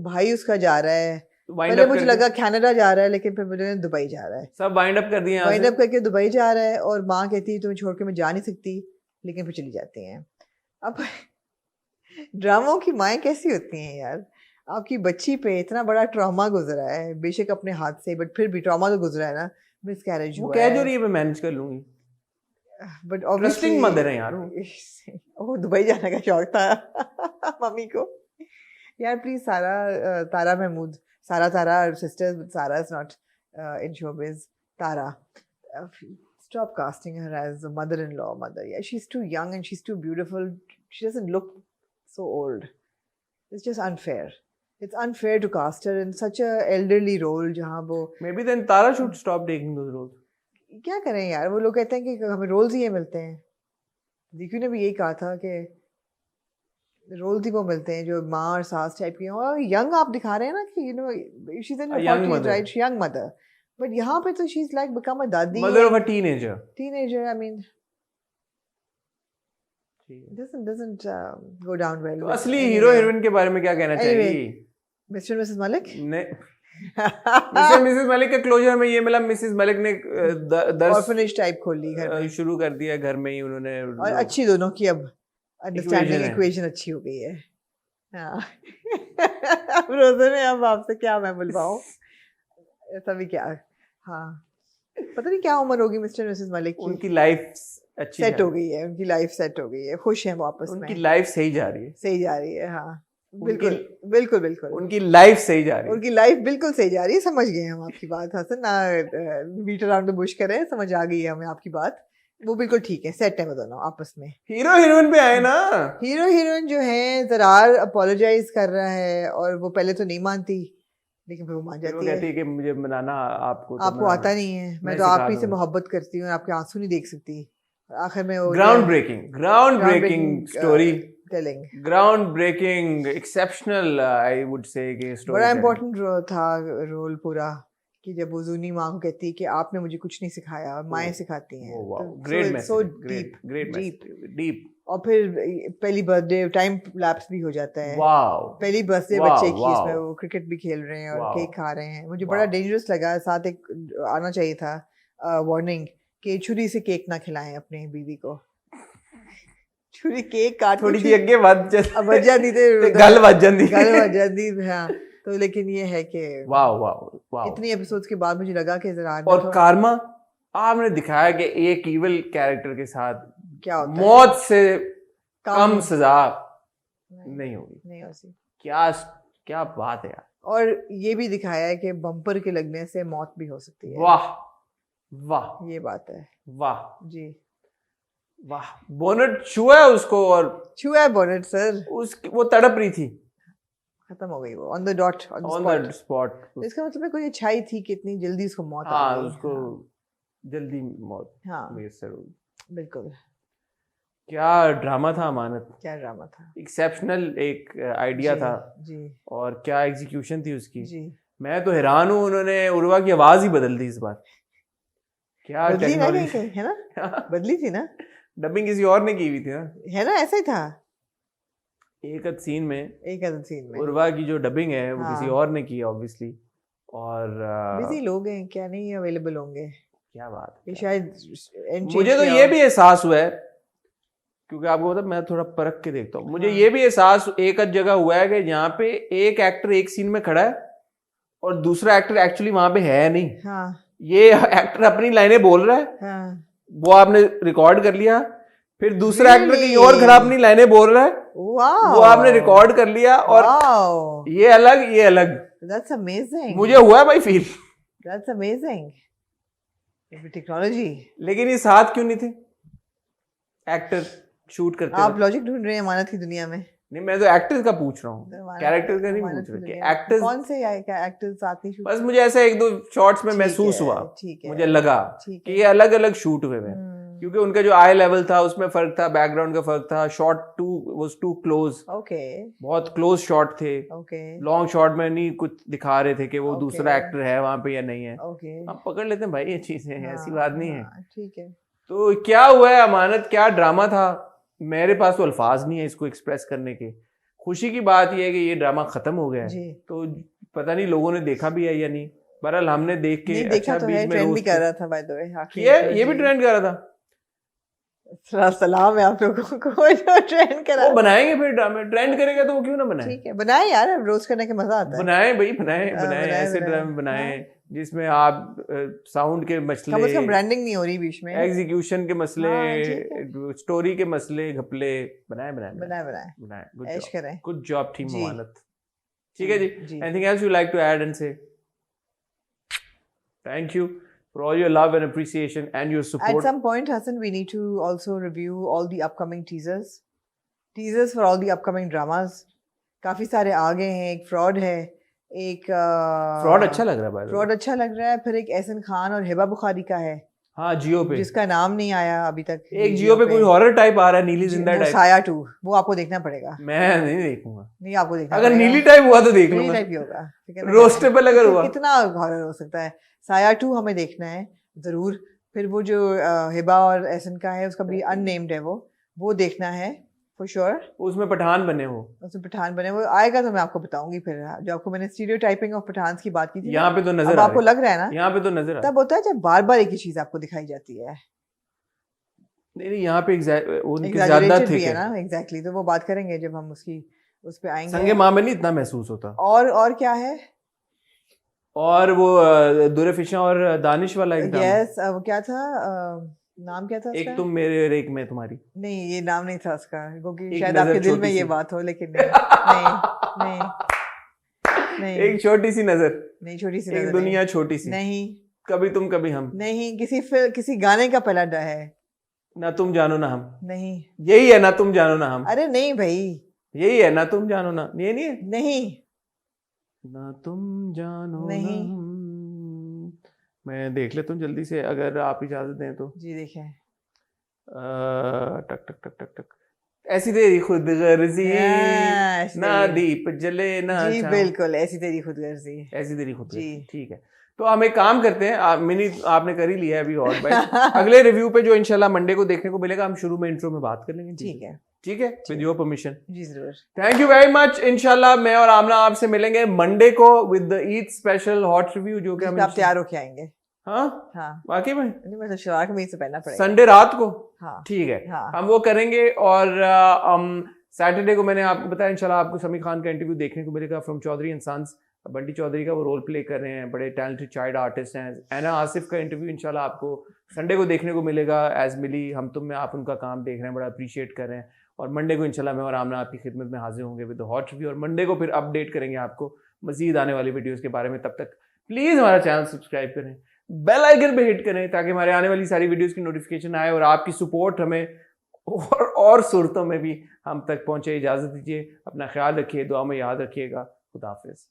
भाई उसका जा रहा है, वाइंड पहले अप मुझे करके लगा कनाडा जा रहा है, लेकिन फिर मुझे दुबई जा रहा है। सब वाइंड अप कर दिए यहाँ वाइंड से। अप करके दुबई जा रहा है और माँ कहती है तुम्हें छोड़ के मैं जा नहीं सकती, लेकिन फिर चली जाती हैं। अब ड्रामों की माएँ कैसी होती हैं यार, आपकी बच्ची पे इतना बड़ा ट्रॉमा गुजरा है, बेशक अपने हाथ से, बट फिर भी ट्रॉमा तो गुजरा है ना, मिसकैरेज वो हुआ कह जो है, रही है मैं मैनेज कर लूंगी। बट Trusting mother है यार वो दुबई जाने का शौक था मम्मी को। यार please Tara Mahmood, Tara, her sister Sara is not in showbiz. Tara, stop casting her as a mother-in-law. Yeah, she's too young and she's too beautiful. She doesn't look so old. It's just unfair. It's unfair to cast her in such a elderly role जहाँ वो Maybe then Tara should stop taking those roles. क्या करें यार, वो लोग कहते हैं कि हमें रोल्स ही ये मिलते हैं। दीकू ने भी यही कहा था कि रोल्स ही वो मिलते हैं जो माँ और सास टाइप की, और यंग आप दिखा रहे हैं ना कि you know she is in her 40s right, young mother, but यहाँ पे तो she is like become a dadi, mother of a teenager. Teenager, I mean doesn't go down well तो with असली anyway. हीरो हीरोइन के बारे में क्या कहना Anyway. चाहिए? Mister missus Malik? Mister missus Malik का क्लोजर हमें ये मिला, मिसेस मलिक ने दर्स ऑर्फनेज टाइप खोल ली घर में, शुरू कर दिया घर में ही उन्होंने। और अच्छी दोनों की अब अंडरस्टैंडिंग है। इक्वेशन अच्छी हो गई है। हाँ अब रोज़े में अब आपसे क्या मैं बुलवाऊं, ऐसा भी क्या। हाँ पता नहीं क्या उम्र होगी मिस्टर मिसेस मलिक की, उनकी लाइफ अच्छी सेट हो गई है, उनकी लाइफ सेट हो गई है, खुश हैं वो आपस उनकी में, लाइफ सही जा रही है, सही जा रही है। हाँ उनकी- बिल्कुल बिल्कुल बिल्कुल उनकी लाइफ सही जा रही है। उनकी लाइफ बिल्कुल सही जा रही है। समझ गए हम आपकी बात हसन, ना बीट अराउंड द बुश करें, समझ आ गई है हमें आपकी बात। वो बिल्कुल ठीक है, सेट है वो दोनों आपस में। हीरो हीरोइन पे आए ना, हीरो हीरोइन जो है ज़रार अपोलोजाइज कर रहा है, और वो पहले तो नहीं मानती लेकिन फिर वो मान वो जाती कहती है। है कि मुझे बनाना आपको तो आपको आता नहीं है, मैं तो सिखा आप ही से दूंगा। मोहब्बत करती हूँ, आपके आंसू नहीं देख सकती। आखिर में वो ground breaking story, telling, ground breaking, exceptional I would say कि स्टोरी बड़ा इम्पोर्टेंट था रोल पूरा, कि जब वो जूनी माँ को कहती है कि आपने मुझे कुछ नहीं सिखाया, और माएँ सिखाती हैं। Great so message, great deep. और फिर पहली बर्थडे टाइम लैप्स भी हो जाता है, वाओ, पहली बर्थडे Wow, बच्चे की, wow. इसमें वो क्रिकेट भी खेल रहे हैं और Wow. केक खा रहे हैं। मुझे Wow. बड़ा डेंजरस लगा, साथ एक आना चाहिए था वार्निंग कि छुरी से केक ना खिलाएं अपने बीवी को। छुरी केक काट थोड़ी सी अगे बच बच जाती थी, गल बच जाती गल बच जाती। हाँ तो लेकिन ये है कि वाओ वाओ वाओ, इतनी एपिसोड्स के बाद मुझे लगा कि जरा और कारमा आपने दिखाया कि एक इविल कैरेक्टर के साथ क्या होता है, मौत से कम कम सजा नहीं होगी। नहीं हो सकती। क्या क्या बात है यार, और ये भी दिखाया है कि बम्पर के लगने से मौत भी हो सकती है। वाह वाह ये बात है वाह जी। वाह, बोनट छुआ है उसको और छुआ है बोनट सर, वो तड़प रही थी खत्म हो गई वो on the dot, on the spot. इसका मतलब है कोई अच्छाई थी कि इतनी जल्दी उसको मौत आ हाँ गई। उसको जल्दी मौत हाँ मुयस्सर हुई। बिल्कुल, क्या ड्रामा था अमानत, क्या ड्रामा था, एक्सेप्शनल एक आइडिया जी, था, जी और क्या एग्जीक्यूशन थी उसकी। जी। मैं तो हैरान हूँ, उन्होंने उर्वा की आवाज ही बदल दी इस बार। क्या बदली ना टेक्नोलॉजी, कहीं है ना, बदली थी ना, डबिंग किसी और ने की हुई थी ना। है ना, ऐसा ही था। एक अद सीन में एक अलग सीन में उर्वा की जो डबिंग है वो हाँ। किसी और ने की है ऑब्वियसली, और बिजी लोग हैं, क्या नहीं अवेलेबल होंगे, क्या बात ये है। शायद मुझे तो ये भी एहसास हुआ है, क्योंकि आपको पता मैं थोड़ा परख के देखता हूँ, मुझे हाँ। ये भी एहसास एक अद जगह हुआ है कि यहाँ पे एक एक्टर एक सीन में खड़ा है और दूसरा एक्टर एक्चुअली वहां पे है नहीं। हाँ ये एक्टर अपनी लाइनें बोल रहा है, हाँ वो आपने रिकॉर्ड कर लिया, फिर दूसरा एक्टर Really? कहीं और खड़ा अपनी लाइनें बोल रहा है, वाओ, वो आपने रिकॉर्ड कर लिया, और वाओ, ये अलग दैट्स अमेजिंग, मुझे हुआ है भाई फील। That's amazing, technology. लेकिन ये साथ क्यों नहीं थे एक्टर शूट करते आप वक्त? लॉजिक ढूंढ रहे हैं अमानत की दुनिया में, नहीं, मैं तो एक्टर का पूछ रहा हूँ, कैरेक्टर का नहीं अमानत पूछ की रहा कि दुनिया में। एक्टर्स। कौन से एक्टर साथ नहीं shoot बस मुझे ऐसा एक दो शॉट्स में ठीक महसूस है, हुआ, ठीक है, मुझे लगा ठीक कि है। ये अलग अलग शूट हुए हैं, क्योंकि उनका जो आई लेवल था उसमें फर्क था, बैकग्राउंड का फर्क था, shot was too close, okay बहुत क्लोज शॉट थे, ओके लॉन्ग शॉट में नहीं कुछ दिखा रहे थे कि वो Okay. दूसरा एक्टर है वहां पे या नहीं है। ओके, हम पकड़ लेते हैं भाई ये चीजें, ऐसी बात नहीं है। ठीक है। तो क्या हुआ है अमानत, क्या ड्रामा था, मेरे पास तो अल्फाज नहीं है इसको एक्सप्रेस करने के। खुशी की बात यह है कि ये ड्रामा खत्म हो गया है, जी तो पता नहीं लोगों ने देखा भी है या नहीं, बहरहाल हमने देख के नहीं देखा अच्छा तो है, बीच में ट्रेंड भी रोस्ट कर रहा था बाय द वे। किया, ये भी ट्रेंड कर रहा था। सलाम है आप लोगों को जो ट्रेंड करा। वो बनाएंगे फिर ड्रामे, ट्रेंड करेगा तो वो क्यों ना बनाए। ठीक है, बनाए यार, रोज करने के मजा आता है। बनाए भाई, बनाए हाँ, बनाए बनाए, ऐसे बनाए। ड्रामे बनाए हाँ। जिसमें आप साउंड के कम से कम मसले, ब्रांडिंग नहीं हो रही बीच में। एग्जीक्यूशन के मसले, हाँ, ठीक स्टोरी के मसले घपले, बनाए बनाए बनाए बनाए, बनाए। ऐश करें। गुड जॉब टीम जी। अमानत। ठीक है जी, जी। Anything else you like to add and say? Thank you for all your love and appreciation and your At support. some point, Hassan, we need to also review all the upcoming teasers for all the upcoming dramas. काफी सारे आ गए हैं, एक fraud है, एक fraud अच्छा लग रहा है भाई। फ्रॉड अच्छा लग रहा है, फिर एक एहसन खान और हिबा बुखारी का है, हाँ जियो पे जिसका नाम नहीं आया अभी तक। एक जियो पे कोई हॉरर टाइप आ रहा है, नीली जिंदा टाइप। साया 2 वो आपको देखना पड़ेगा। मैं नहीं देखूंगा। नहीं आपको देखना अगर पड़ेगा। नीली टाइप हुआ तो देख नीली लूंगा, टाइप ही होगा, ठीक है ना? रोस्टेबल अगर हुआ। कितना हॉरर हो सकता है। साया 2 हमें देखना है जरूर। फिर वो जो हिबा और एहसन का है उसका भी अननेम्ड है, वो देखना है फॉर श्योर। उसमें पठान बने वो, उसमें पठान बने, वो आएगा तो मैं आपको बताऊंगी। फिर जो आपको मैंने स्टीरियोटाइपिंग ऑफ पठान की बात की थी, यहाँ पे तो नजर अब आ आपको रहा लग रहा है ना, है, यहाँ पे तो नजर आ रहा तब होता है जब बार बार एक ही चीज आपको दिखाई जाती है। है। नहीं यहाँ पे उनके ज्यादा Exaggerated थे भी है ना, एग्जैक्टली। तो वो बात करेंगे जब हम उस पे आएंगे। संगे माँ में नहीं इतना महसूस होता। और क्या है? और वो दुरे फिशा और दानिश वाला एक ड्रामा। यस, वो क्या था, नाम क्या था एक उसका? तुम मेरे और एक मैं तुम्हारी। नहीं ये नाम नहीं था उसका, क्योंकि एक शायद नजर आपके दिल छोटी में ये सी। बात हो, लेकिन नहीं नहीं नहीं एक छोटी सी नजर, नहीं, छोटी सी एक नजर दुनिया छोटी सी, नहीं कभी तुम कभी हम, नहीं, किसी गाने का पहला डा है। ना तुम जानो ना हम, नहीं, यही है ना तुम जानो ना हम, अरे नहीं भाई, यही है ना तुम जानो ना, ये नहीं है नहीं ना तुम जानो नहीं। ना हम। मैं देख लेता हूँ जल्दी से, अगर आप इजाजत दें तो। जी देखें। टक टक टक टक टक, ऐसी तेरी खुद गर्जी, Yes, ना very- दीप जले ना जी छाँव। बिल्कुल, ऐसी तेरी खुदगर्जी। ऐसी तेरी खुद जी। ठीक है। तो हम एक काम करते हैं, आपने कर ही लिया है अभी हॉट बाइट। अगले रिव्यू पे जो इंशाल्लाह मंडे को देखने को मिलेगा, हम शुरू में इंट्रो में बात कर लेंगे। ठीक है, ठीक है, विद योर परमिशन। जी जरूर। Thank you very much. इंशाल्लाह मैं और आमना आपसे मिलेंगे मंडे को with the Eid special hot review, जो कि हम आप तैयार होके आएंगे। हाँ हाँ, वाकई में नहीं मैं तो शलवार कमीज से पहनना पड़ेगा। संडे रात को, हाँ ठीक है, हाँ। हम वो करेंगे। और सैटरडे को मैंने आपको बताया इंशाल्लाह आपको समीर खान का इंटरव्यू देखने को मिलेगा from Chaudhry and Sons. Bunty Chaudhry का वो रोल प्ले कर रहे हैं, बड़े टैलेंटेड चाइल्ड आर्टिस्ट हैं। एना आसिफ का इंटरव्यू इंशाल्लाह आपको संडे को देखने को मिलेगा। एज मिली हम तुम में आप उनका काम देख रहे हैं, बड़ा अप्रिशिएट कर रहे हैं। और मंडे को इंशाल्लाह मैं और आमना आपकी खिदमत में हाजिर होंगे विद हॉट रिव्यू, और मंडे को फिर अपडेट करेंगे आपको मजीद आने वाली वीडियोज़ के बारे में। तब तक प्लीज़ हमारा चैनल सब्सक्राइब करें, बेल आइकन पे हिट करें, ताकि हमारे आने वाली सारी वीडियोस की नोटिफिकेशन आए और आपकी सपोर्ट हमें और सूरतों में भी हम तक पहुंचे। इजाज़त दीजिए, अपना ख्याल रखिए, दुआ में याद रखिएगा। खुदा हाफिज़।